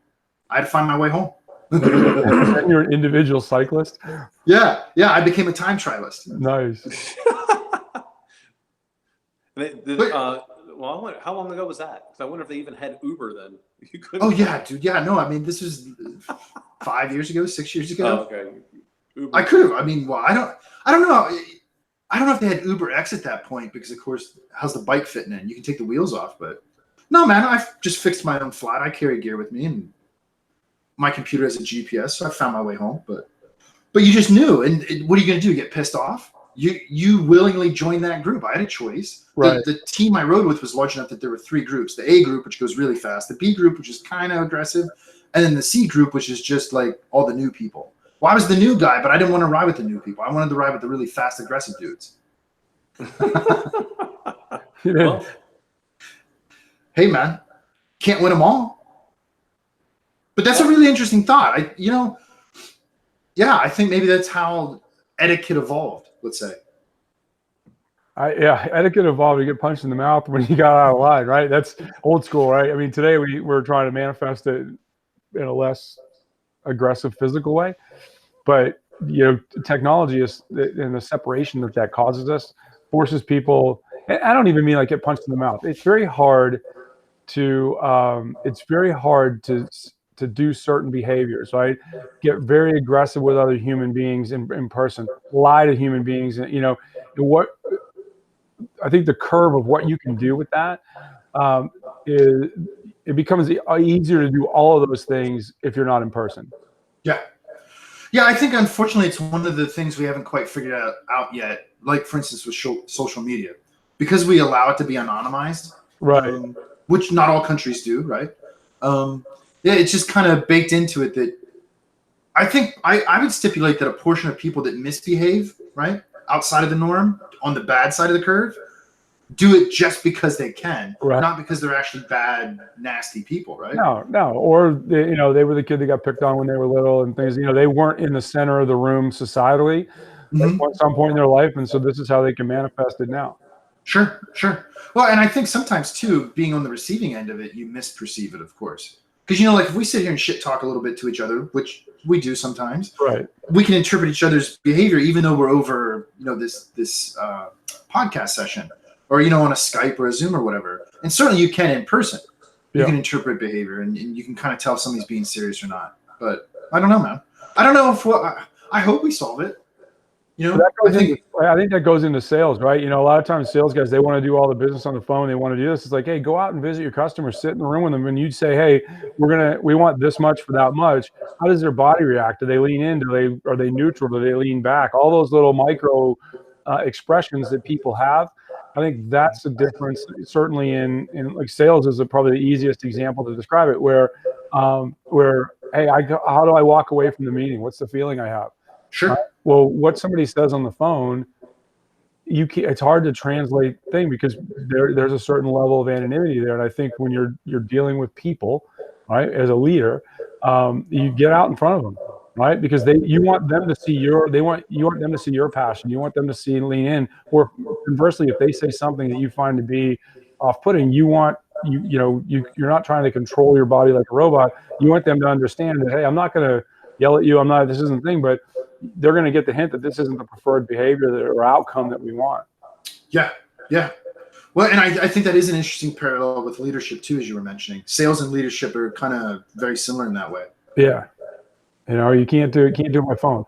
I had to find my way home. You're an individual cyclist? Yeah. I became a time trialist. Nice. How long ago was that? Because I wonder if they even had Uber then. Oh yeah, dude. Yeah, no. This was 5 years ago, 6 years ago. Oh, okay. Uber. I could have. I don't know. I don't know if they had Uber X at that point, because of course, how's the bike fitting in? You can take the wheels off, but no, man. I just fixed my own flat. I carry gear with me, and my computer has a GPS, so I found my way home. But you just knew. And what are you going to do? Get pissed off? You willingly joined that group. I had a choice. Right. The team I rode with was large enough that there were 3 groups: the A group, which goes really fast; the B group, which is kind of aggressive; and then the C group, which is just like all the new people. Well, I was the new guy, but I didn't want to ride with the new people. I wanted to ride with the really fast, aggressive dudes. Well, hey, man, can't win them all. But that's a really interesting thought. I think maybe that's how etiquette evolved, let's say. Etiquette evolved. You get punched in the mouth when you got out of line, right? That's old school, right? Today we're trying to manifest it in a less aggressive physical way, but technology is, and the separation that causes us, forces people. And I don't even mean like get punched in the mouth. It's very hard to do certain behaviors, right? Get very aggressive with other human beings in person, lie to human beings, and what I think the curve of what you can do with that is it becomes easier to do all of those things if you're not in person. Yeah, I think unfortunately it's one of the things we haven't quite figured out yet. Like, for instance, with social media, because we allow it to be anonymized, right? Which not all countries do, right? It's just kind of baked into it that I think I would stipulate that a portion of people that misbehave, right, outside of the norm, on the bad side of the curve, do it just because they can, right, not because they're actually bad, nasty people, right? No. Or they were the kid that got picked on when they were little and things. They weren't in the center of the room societally at some point in their life, and so this is how they can manifest it now. Sure. Well, and I think sometimes too, being on the receiving end of it, you misperceive it, of course, because like if we sit here and shit talk a little bit to each other, which we do sometimes, right? We can interpret each other's behavior, even though we're over, this podcast session, or on a Skype or a Zoom or whatever. And certainly you can in person. You can interpret behavior, and you can kind of tell if somebody's being serious or not. But I don't know, man. I don't know if I hope we solve it. I think that goes into sales, right? A lot of times sales guys, they want to do all the business on the phone. They want to do this. It's like, hey, go out and visit your customers, sit in the room with them, and you say, hey, we want this much for that much. How does their body react? Do they lean in? Are they neutral? Do they lean back? All those little micro expressions that people have. I think that's the difference. Certainly in like sales is probably the easiest example to describe it. Where hey, how do I walk away from the meeting? What's the feeling I have? Sure. Well, what somebody says on the phone, it's hard to translate thing because there's a certain level of anonymity there. And I think when you're dealing with people, right, as a leader, you get out in front of them, right? Because you want them to see you want them to see your passion. You want them to see and lean in. Or conversely, if they say something that you find to be off-putting, you're not trying to control your body like a robot. You want them to understand that, hey, I'm not going to yell at you. This isn't the thing, but they're going to get the hint that this isn't the preferred behavior or outcome that we want. Yeah. Well, and I think that is an interesting parallel with leadership too, as you were mentioning. Sales and leadership are kind of very similar in that way. Yeah. You can't do it by phone.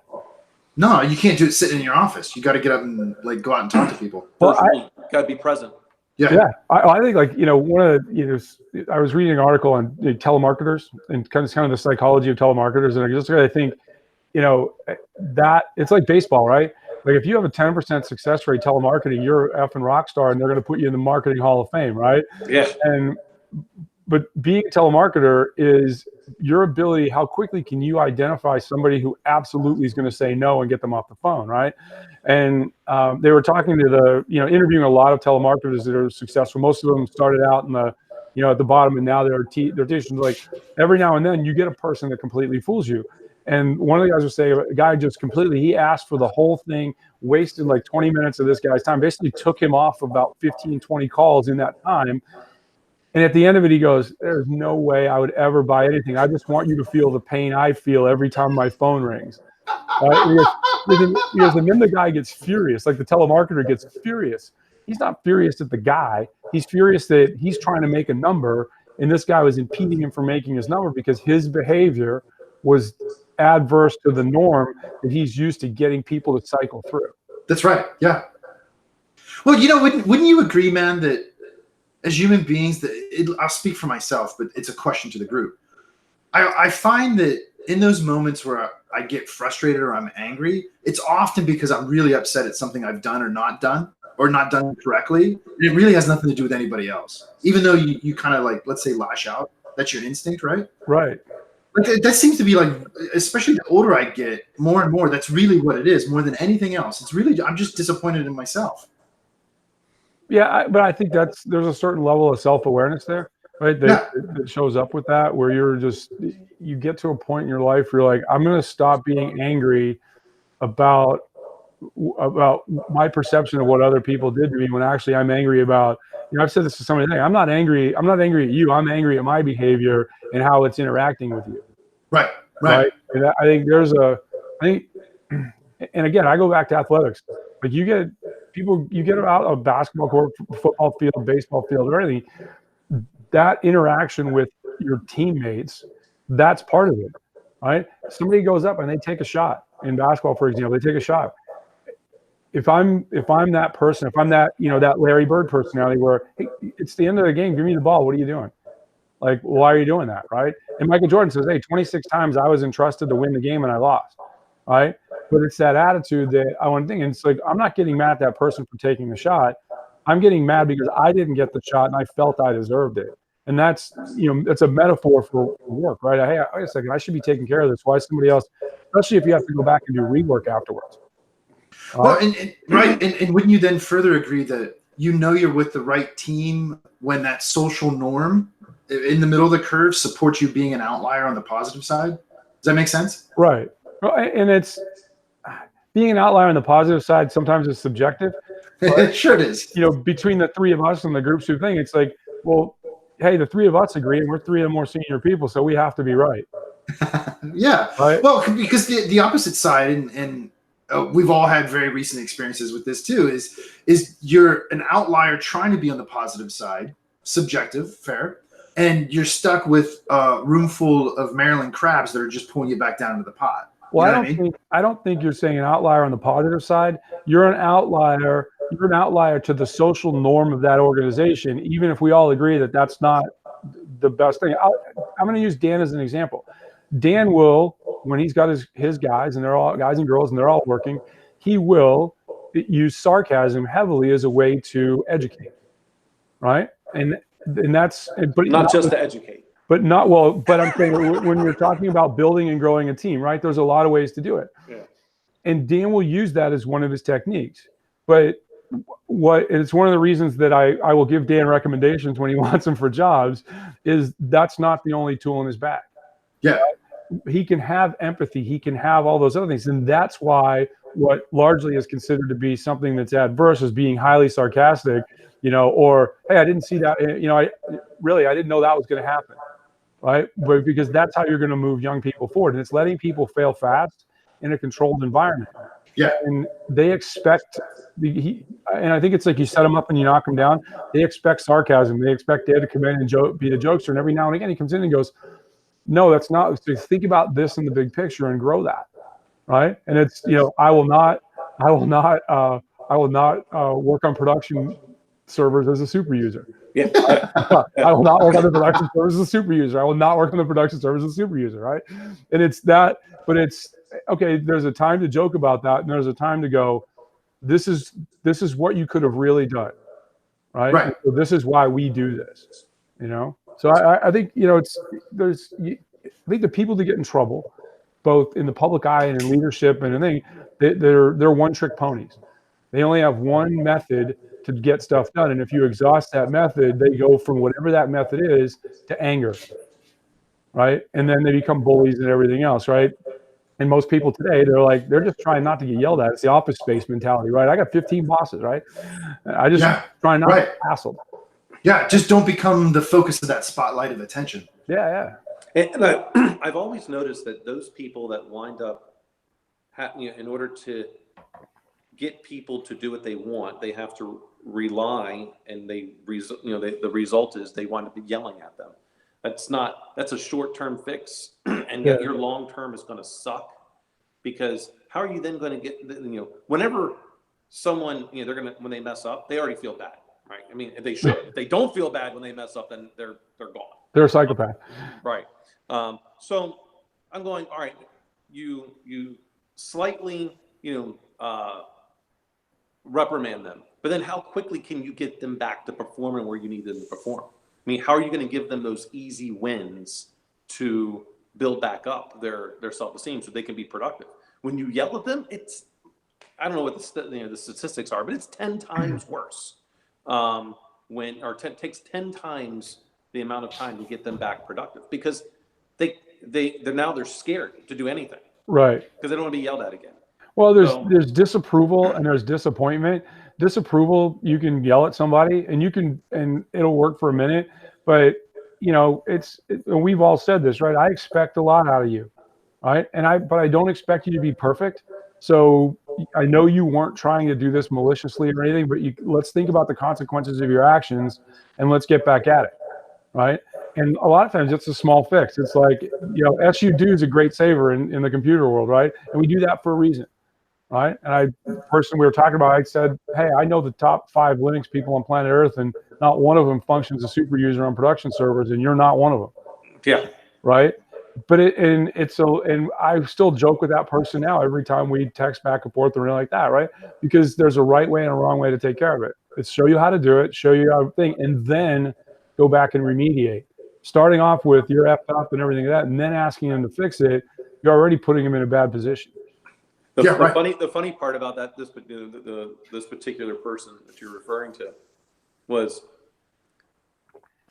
No, you can't do it sitting in your office. You got to get up and go out and talk to people. Well, got to be present. Yeah. I think I was reading an article on telemarketers and kind of the psychology of telemarketers, and I think, that it's like baseball, right? Like if you have a 10% success rate telemarketing, you're a effing rock star, and they're going to put you in the marketing hall of fame, right? Yeah. But being a telemarketer is your ability. How quickly can you identify somebody who absolutely is going to say no and get them off the phone, right? And they were talking to interviewing a lot of telemarketers that are successful. Most of them started out in the, at the bottom, and now they're teaching. Like every now and then you get a person that completely fools you. And one of the guys would say, a guy just he asked for the whole thing, wasted like 20 minutes of this guy's time, basically took him off about 15, 20 calls in that time. And at the end of it, he goes, there's no way I would ever buy anything. I just want you to feel the pain I feel every time my phone rings. And then the guy gets furious, like the telemarketer gets furious. He's not furious at the guy. He's furious that he's trying to make a number, and this guy was impeding him from making his number because his behavior was adverse to the norm that he's used to getting people to cycle through. That's right. Yeah. Well, wouldn't you agree, man, that as human beings, I'll speak for myself, but it's a question to the group. I find that in those moments where I get frustrated or I'm angry, it's often because I'm really upset at something I've done or not done correctly. And it really has nothing to do with anybody else. Even though you kind of let's say lash out, that's your instinct, right? Right. That seems to be especially the older I get, more and more, that's really what it is, more than anything else. It's really, I'm just disappointed in myself. Yeah, but I think there's a certain level of self-awareness there, right? That shows up with that, where you get to a point in your life where you're like, I'm going to stop being angry about my perception of what other people did to me, when actually I'm angry about, I've said this to somebody today, I'm not angry at you, I'm angry at my behavior and how it's interacting with you. Right. And I think and again, I go back to athletics. Like you get out of a basketball court, football field, baseball field, or anything, that interaction with your teammates, that's part of it, right? Somebody goes up and they take a shot in basketball, for example, they take a shot. If I'm that person, if I'm that, that Larry Bird personality where, hey, it's the end of the game, give me the ball, what are you doing? Like, why are you doing that, right? And Michael Jordan says, hey, 26 times I was entrusted to win the game and I lost, right? But it's that attitude that I want to think. And it's like, I'm not getting mad at that person for taking the shot. I'm getting mad because I didn't get the shot and I felt I deserved it. And that's, it's a metaphor for work, right? Hey, wait a second, I should be taking care of this. Why is somebody else, especially if you have to go back and do rework afterwards. Well, and wouldn't you then further agree that you're with the right team when that social norm in the middle of the curve supports you being an outlier on the positive side? Does that make sense? Right. And it's being an outlier on the positive side. Sometimes it's subjective. It sure it is. Between the three of us and the group soup thing, it's like, well, hey, the three of us agree, and we're three of the more senior people, so we have to be right. Yeah. Right? Well, because the opposite side, and we've all had very recent experiences with this too, is you're an outlier trying to be on the positive side, subjective, fair, and you're stuck with a room full of Maryland crabs that are just pulling you back down into the pot. Well, I don't think you're saying an outlier on the positive side. You're an outlier. You're an outlier to the social norm of that organization, even if we all agree that that's not the best thing. I'm going to use Dan as an example. Dan will, when he's got his guys, and they're all guys and girls, and they're all working, he will use sarcasm heavily as a way to educate, right? And that's but Not just to educate. but not well. But I'm saying when you're talking about building and growing a team, right? There's a lot of ways to do it. Yeah. And Dan will use that as one of his techniques. But it's one of the reasons that I will give Dan recommendations when he wants them for jobs, is that's not the only tool in his bag. Yeah. He can have empathy. He can have all those other things. And that's why what largely is considered to be something that's adverse is being highly sarcastic, or, hey, I didn't see that. I didn't know that was going to happen. Right. But because that's how you're going to move young people forward. And it's letting people fail fast in a controlled environment. Yeah. And they expect and I think it's like you set them up and you knock them down. They expect sarcasm. They expect Dad to come in and be the jokester. And every now and again he comes in and goes, no, that's not. So think about this in the big picture and grow that. Right. And it's, I will not work on production servers as a super user. Yeah. I will not work on the production servers as a super user. I will not work on the production servers as a super user. Right. And it's that, but it's okay. There's a time to joke about that. And there's a time to go, this is what you could have really done. Right. Right. So this is why we do this, So I think, I think the people that get in trouble, both in the public eye and in leadership and everything, they're one-trick ponies. They only have one method to get stuff done. And if you exhaust that method, they go from whatever that method is to anger, right? And then they become bullies and everything else, right? And most people today, they're just trying not to get yelled at. It's the office space mentality, right? I got 15 bosses, right? I just try not to get hassled. Yeah, just don't become the focus of that spotlight of attention. Yeah. And I've always noticed that those people that wind up, in order to get people to do what they want, they have to rely, and the result is they wind up yelling at them. That's a short-term fix, and yet your long-term is going to suck, because how are you then going to get, whenever someone, when they mess up, they already feel bad. Right. I mean, they should. If they don't feel bad when they mess up, then they're gone. They're a psychopath. Right. So I'm going, all right, you slightly, reprimand them, but then how quickly can you get them back to performing where you need them to perform? I mean, how are you going to give them those easy wins to build back up their self-esteem so they can be productive? When you yell at them, I don't know what the statistics are, but it's 10 times worse. Takes 10 times the amount of time to get them back productive, because they're scared to do anything, right? Because they don't want to be yelled at again. Well, there's disapproval and there's disappointment. Disapproval, you can yell at somebody and it'll work for a minute, but and we've all said this, right? I expect a lot out of you, right? But I don't expect you to be perfect. So I know you weren't trying to do this maliciously or anything, but let's think about the consequences of your actions and let's get back at it, right? And a lot of times it's a small fix. It's like, SU do is a great saver in the computer world, right? And we do that for a reason, right? And the person we were talking about, I said, hey, I know the top 5 Linux people on planet Earth, and not one of them functions as a super user on production servers, and you're not one of them. Yeah. Right? But and I still joke with that person now every time we text back and forth or anything like that, right? Because there's a right way and a wrong way to take care of it. It's show you how to do it, show you how to think, and then go back and remediate. Starting off with you're effed up and everything like that, and then asking them to fix it, you're already putting them in a bad position. The funny part about that, this particular person that you're referring to, was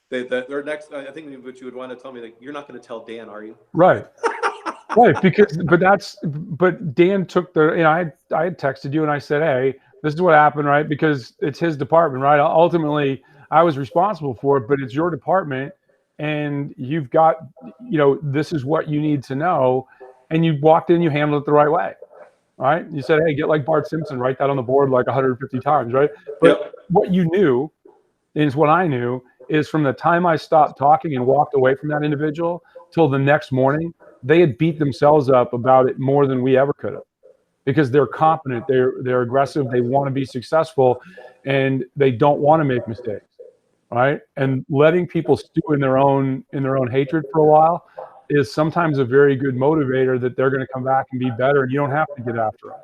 their next. I think what you would want to tell me, like, you're not going to tell Dan, are you? Right. Right. But Dan took I had texted you and I said, hey, this is what happened, right? Because it's his department, right? Ultimately, I was responsible for it, but it's your department, and you've got, this is what you need to know, and you walked in, you handled it the right way. Right? You said, hey, get like Bart Simpson, write that on the board like 150 times, right? But what you knew is what I knew is from the time I stopped talking and walked away from that individual till the next morning, they had beat themselves up about it more than we ever could have, because they're competent, they're aggressive, they want to be successful, and they don't want to make mistakes, right? And letting people stew in their own hatred for a while is sometimes a very good motivator that they're going to come back and be better, and you don't have to get after them.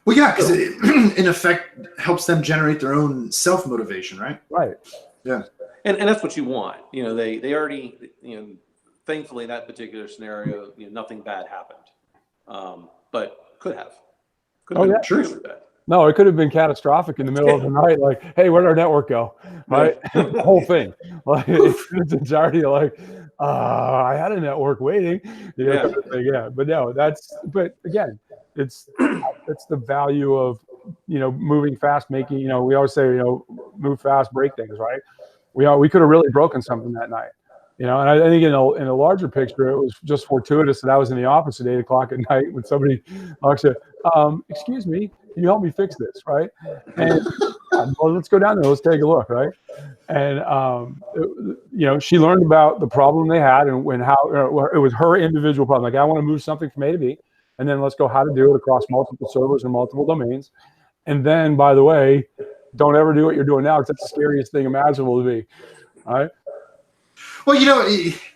Well, yeah, because it in effect helps them generate their own self motivation, right? Right. Yeah. And that's what you want. You know, they already, you know, thankfully in that particular scenario, you know, nothing bad happened. But could have. Could have been true. really bad. No, it could have been catastrophic in the middle of the night. Like, hey, where'd our network go? Right, the whole thing. Like, it's entirety like, I had a network waiting. You know, Yeah. kind of thing. Yeah. But no, but again, it's the value of, you know, moving fast, making, you know, we always say, you know, move fast, break things, right? We could have really broken something that night. You know, and I think in a larger picture, it was just fortuitous that I was in the office at 8 o'clock at night when somebody said, excuse me, can you help me fix this, right? And well, let's go down there, let's take a look, right? And you know, she learned about the problem they had and how it was her individual problem. Like, I want to move something from A to B, and then let's go how to do it across multiple servers and multiple domains. And then, by the way, don't ever do what you're doing now, because that's the scariest thing imaginable to be. All right. Well, you know,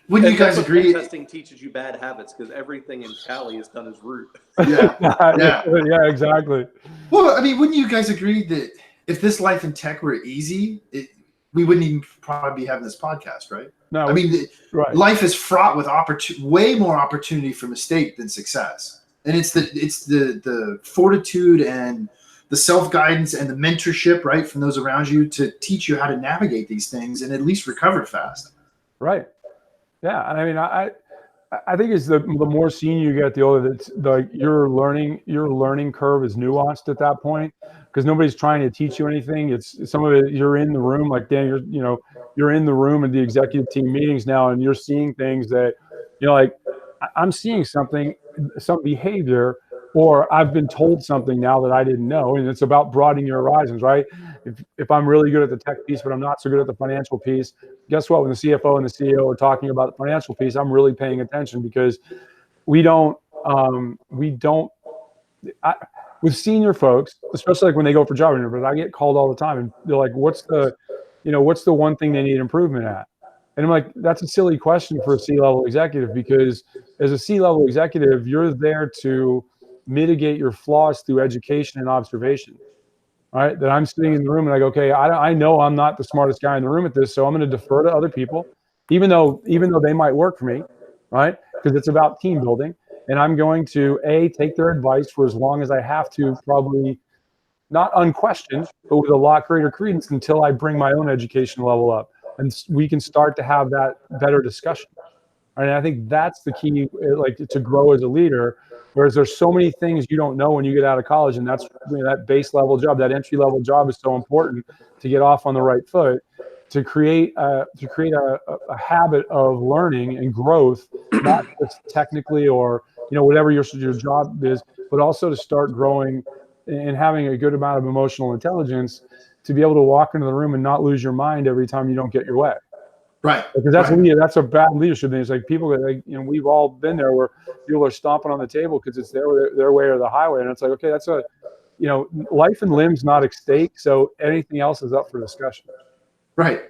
when you guys agree, testing teaches you bad habits, because everything in Cali is done as root. Yeah, yeah, exactly. Well, I mean, wouldn't you guys agree that if this life in tech were easy, we wouldn't even probably be having this podcast, right? No, I mean, right. Life is fraught with way more opportunity for mistake than success, and it's the fortitude and the self-guidance and the mentorship, right, from those around you to teach you how to navigate these things and at least recover fast. Right. Yeah. And I mean, I think it's the more senior you get, the older your learning curve is nuanced at that point, because nobody's trying to teach you anything. It's some of it, you're in the room, like Dan, you're in the room at the executive team meetings now, and you're seeing things that, you know, like I'm seeing some behavior, or I've been told something now that I didn't know. And it's about broadening your horizons, right? If I'm really good at the tech piece, but I'm not so good at the financial piece, guess what? When the CFO and the CEO are talking about the financial piece, I'm really paying attention, because with senior folks, especially like when they go for job interviews, I get called all the time, and they're like, what's the one thing they need improvement at? And I'm like, that's a silly question for a C-level executive, because as a C-level executive, you're there to mitigate your flaws through education and observation. Right? That I'm sitting in the room and I go, okay, I know I'm not the smartest guy in the room at this, so I'm going to defer to other people, even though they might work for me, right? Because it's about team building, and I'm going to take their advice for as long as I have to, probably not unquestioned, but with a lot greater credence, until I bring my own education level up, and we can start to have that better discussion. And I think that's the key, like, to grow as a leader. Whereas there's so many things you don't know when you get out of college, and that's, you know, that base level job, that entry level job is so important to get off on the right foot, to create a habit of learning and growth, not just technically or, you know, whatever your job is, but also to start growing and having a good amount of emotional intelligence to be able to walk into the room and not lose your mind every time you don't get your way. Right. Because that's a bad leadership thing. It's like people, like, you know, we've all been there where people are stomping on the table because it's their way or the highway. And it's like, okay, that's you know, life and limb's not at stake. So anything else is up for discussion. Right.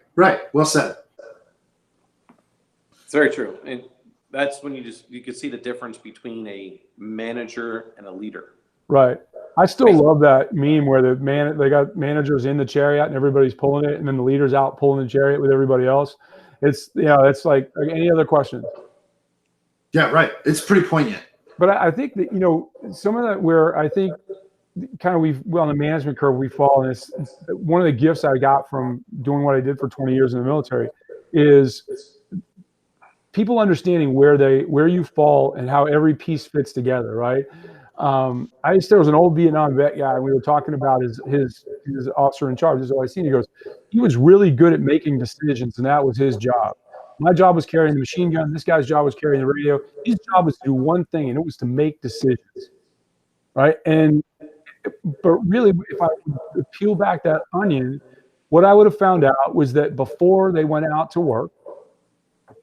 Well said. It's very true. And that's when you can see the difference between a manager and a leader. Right. I still love that meme where they got managers in the chariot and everybody's pulling it, and then the leader's out pulling the chariot with everybody else. It's, you know, it's like any other question. Yeah, right. It's pretty poignant. But I think that, you know, some of that where I think kind of on the management curve we fall, and it's one of the gifts I got from doing what I did for 20 years in the military is people understanding where you fall and how every piece fits together, right? There was an old Vietnam vet guy, and we were talking about his officer in charge, his OIC, and he goes, he was really good at making decisions, and that was his job. My job was carrying the machine gun. This guy's job was carrying the radio. His job was to do one thing, and it was to make decisions, right? But really, if I would peel back that onion, what I would have found out was that before they went out to work,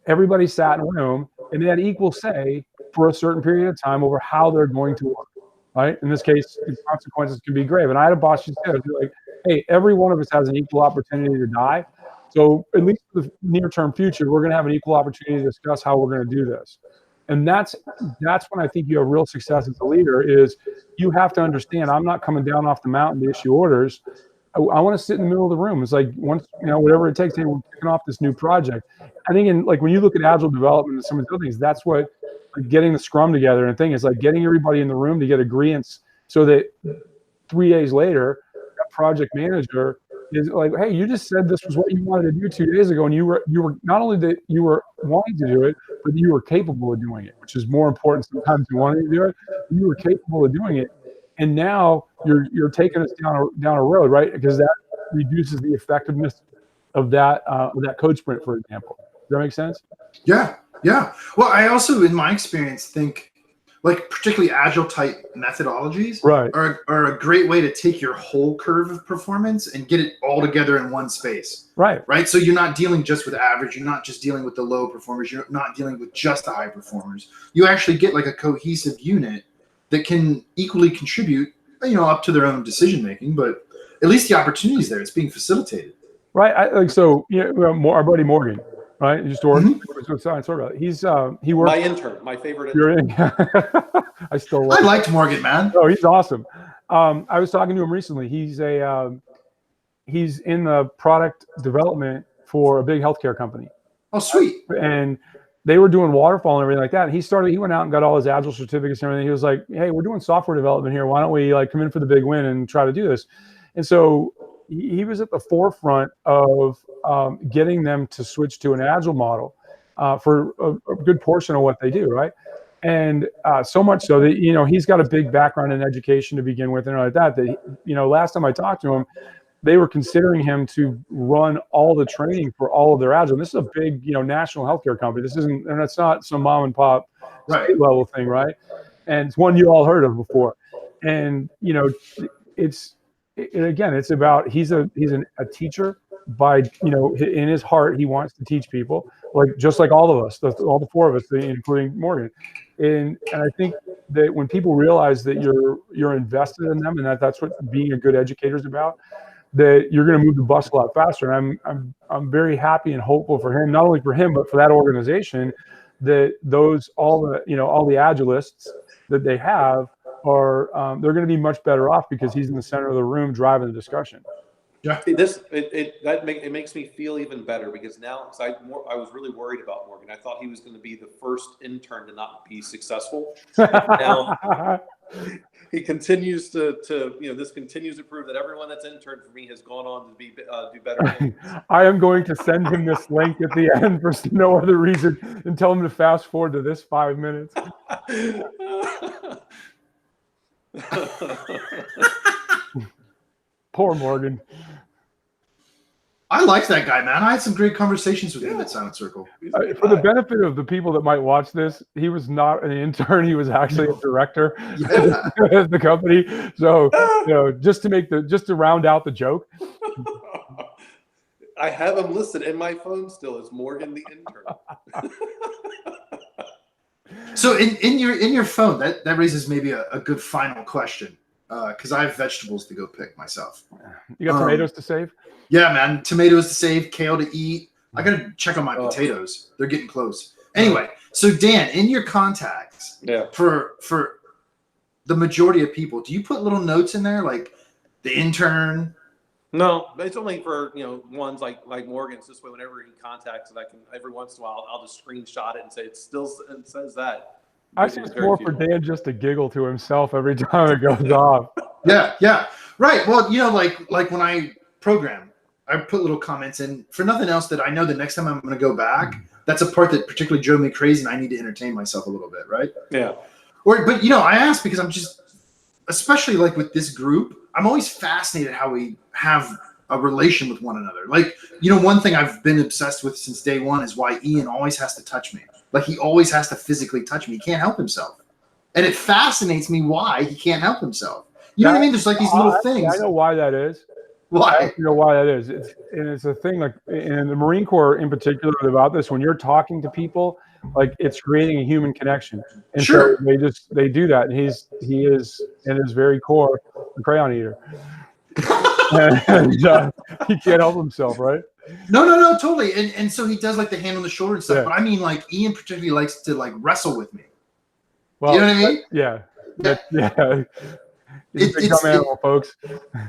everybody sat in a room and they had equal say for a certain period of time over how they're going to work, right? In this case, the consequences can be grave. And I had a boss who said, like, hey, every one of us has an equal opportunity to die. So at least for the near-term future, we're going to have an equal opportunity to discuss how we're going to do this. And that's when I think you have real success as a leader. Is you have to understand, I'm not coming down off the mountain to issue orders. I want to sit in the middle of the room. It's like, once, whatever it takes, hey, we're kicking off this new project. I think when you look at agile development and some of the other things, that's what, like, getting the scrum together and thing is like getting everybody in the room to get agreements, so that 3 days later, that project manager is like, hey, you just said this was what you wanted to do 2 days ago, and you were not only that you were wanting to do it, but you were capable of doing it, which is more important sometimes than wanting to do it. You were capable of doing it, and now you're taking us down a road, right? Because that reduces the effectiveness of that code sprint, for example. Does that make sense? Yeah. Well, I also, in my experience, think like particularly agile type methodologies Right. are a great way to take your whole curve of performance and get it all together in one space. Right. So you're not dealing just with average. You're not just dealing with the low performers. You're not dealing with just the high performers. You actually get like a cohesive unit that can equally contribute, up to their own decision making, but at least the opportunity is there. It's being facilitated. Right. Our buddy Morgan, right? He just works with Science Orbit. He works. My intern, my favorite You're intern. in. I still love I him. liked Morgan, man. Oh, he's awesome. I was talking to him recently. He's in the product development for a big healthcare company. Oh, sweet. And they were doing waterfall and everything like that. And he went out and got all his agile certificates and everything. He was like, hey, we're doing software development here. Why don't we come in for the big win and try to do this? And so he was at the forefront of getting them to switch to an agile model for a good portion of what they do, right? And so much so that, he's got a big background in education to begin with and like that, last time I talked to him, they were considering him to run all the training for all of their agile. And this is a big, national healthcare company. And it's not some mom and pop state level thing, right? And it's one you all heard of before. And, it's about, he's a teacher by, in his heart, he wants to teach people, just like all of us, all the four of us, including Morgan. And I think that when people realize that you're invested in them, and that's what being a good educator is about, that you're going to move the bus a lot faster. And I'm very happy and hopeful for him, not only for him, but for that organization, that all the agilists that they have are, they're going to be much better off because he's in the center of the room driving the discussion. Yeah. It makes me feel even better, because now I was really worried about Morgan. I thought he was going to be the first intern to not be successful. Now he continues to this continues to prove that everyone that's interned for me has gone on to do better. I am going to send him this link at the end for no other reason and tell him to fast forward to this 5 minutes. Poor Morgan. I liked that guy, man. I had some great conversations with him at Silent Circle. For the benefit of the people that might watch this, he was not an intern. He was actually a director at the company. So, just to round out the joke. I have him listed in my phone still as Morgan the intern. So in your phone, that raises maybe a good final question, because I have vegetables to go pick myself. You got tomatoes to save? Yeah, man. Tomatoes to save, kale to eat. I got to check on my potatoes. They're getting close. Anyway, so Dan, in your contacts, for the majority of people, do you put little notes in there like the intern? No, it's only for ones like Morgan's. This way, whenever he contacts it, I can every once in a while I'll just screenshot it and say it says that. I think it's more for Dan just to giggle to himself every time it goes off. Yeah, right. Well, like when I program, I put little comments in for nothing else that I know the next time I'm going to go back. That's a part that particularly drove me crazy, and I need to entertain myself a little bit, right? Yeah. But I ask because I'm just, especially like with this group, I'm always fascinated how we have a relation with one another. Like, one thing I've been obsessed with since day one is why Ian always has to touch me. Like, he always has to physically touch me. He can't help himself. And it fascinates me why he can't help himself. You know what I mean? There's like these little things. I know why that is. Why? You know why that is. It's a thing like in the Marine Corps in particular about this, when you're talking to people, like it's creating a human connection. And sure. So they do that. And he is in his very core a crayon eater. and he can't help himself, right? No, totally. And so he does like the hand on the shoulder and stuff. Yeah. But I mean, like Ian particularly likes to like wrestle with me. Well, You know what I mean? Yeah. Yeah. He's a big dumb animal, folks.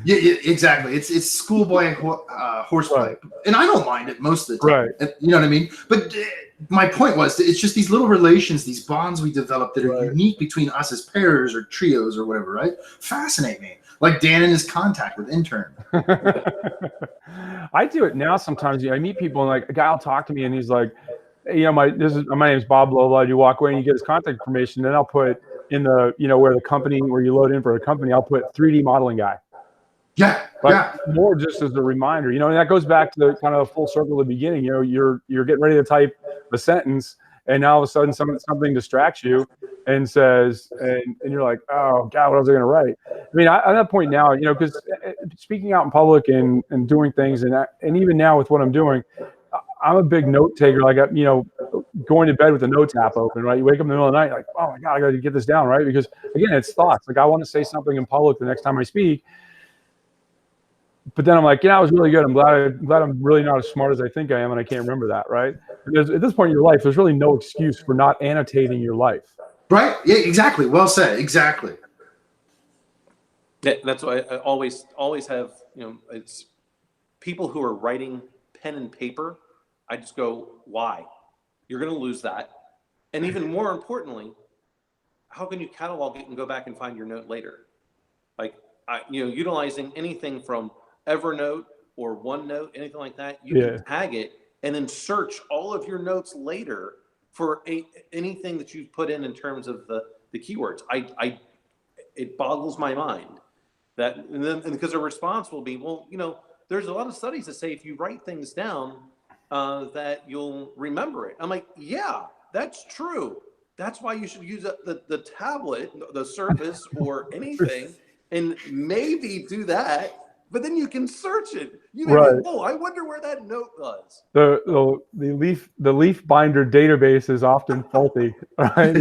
Yeah, exactly. It's schoolboy horseplay, and I don't mind it most of the time. Right. You know what I mean? But my point was, that it's just these little relations, these bonds we develop that are unique between us as pairs or trios or whatever, right? Fascinate me. Like Dan and his contact with intern. I do it now sometimes. I meet people and like a guy will talk to me and he's like, hey, my name's Bob blah blah. You walk away and you get his contact information. Then I'll put in the where you load in for a company. I'll put 3D modeling guy. Yeah, but more just as a reminder, and that goes back to the kind of full circle at the beginning. You're getting ready to type a sentence, and now all of a sudden something distracts you and says, and you're like, oh God, what was I going to write? I mean, at that point now, because speaking out in public and doing things, and even now with what I'm doing, I'm a big note taker. Like, going to bed with the notes app open, right? You wake up in the middle of the night, like, oh my God, I got to get this down, right? Because again, it's thoughts. Like, I want to say something in public the next time I speak. But then I'm like, it was really good. I'm glad I'm really not as smart as I think I am, and I can't remember that, right? Because at this point in your life, there's really no excuse for not annotating your life. Right? Yeah, exactly. Well said. Exactly. Yeah, that's why I always have, it's people who are writing pen and paper. I just go, why? You're going to lose that. And even more importantly, how can you catalog it and go back and find your note later? Like, utilizing anything from Evernote or OneNote, anything like that, you can tag it and then search all of your notes later for anything that you've put in terms of the keywords. It boggles my mind that, and because the response will be, well, there's a lot of studies that say if you write things down, that you'll remember it. I'm like, yeah, that's true. That's why you should use the tablet, the Surface, or anything, and maybe do that. But then you can search it. Oh, I wonder where that note was. The leaf binder database is often faulty. Right?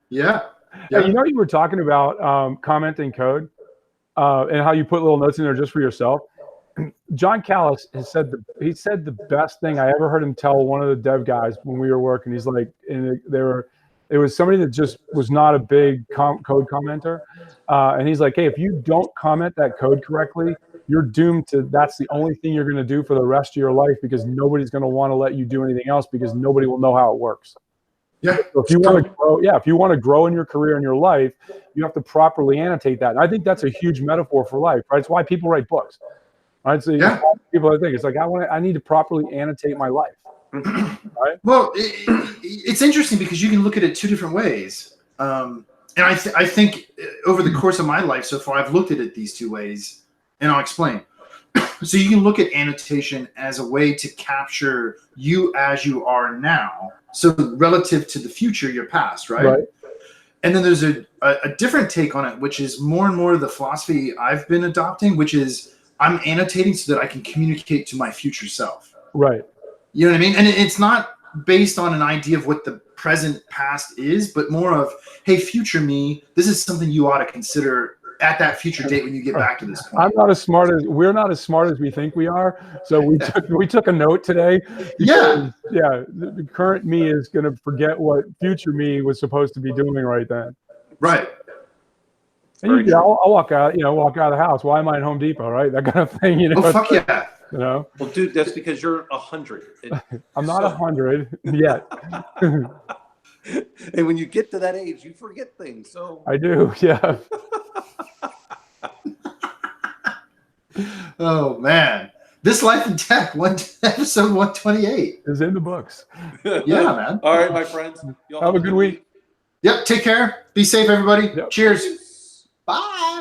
Yeah. Hey, you were talking about commenting code and how you put little notes in there just for yourself. John Callis has said the best thing I ever heard him tell one of the dev guys when we were working. He's like, it was somebody that just was not a big code commenter. And he's like, hey, if you don't comment that code correctly, you're doomed to, that's the only thing you're going to do for the rest of your life, because nobody's going to want to let you do anything else because nobody will know how it works. Yeah. So if you want to grow in your career and your life, you have to properly annotate that. And I think that's a huge metaphor for life, right? It's why people write books. Right? So people I think it's like, I need to properly annotate my life. Right? Well, it's interesting because you can look at it two different ways. And I think over the course of my life so far, I've looked at it these two ways, and I'll explain. So you can look at annotation as a way to capture you as you are now. So relative to the future, your past, right? And then there's a different take on it, which is more and more the philosophy I've been adopting, which is I'm annotating so that I can communicate to my future self. Right. You know what I mean? And it's not based on an idea of what the present past is, but more of, hey, future me, this is something you ought to consider at that future date when you get back to this point. We're not as smart as we think we are. So we took a note today. Yeah. The current me is going to forget what future me was supposed to be doing right then. Right. And I'll walk out of the house. Why am I at Home Depot? Right. That kind of thing. Oh, fuck yeah. Well, dude, that's because you're 100. I'm not 100 yet. And when you get to that age, you forget things. So I do. Yeah. Oh man, This Life in Tech, episode 128 is in the books. Yeah, man. All right, my friends. Have a good week. Yep. Take care. Be safe, everybody. Yep. Cheers. Bye.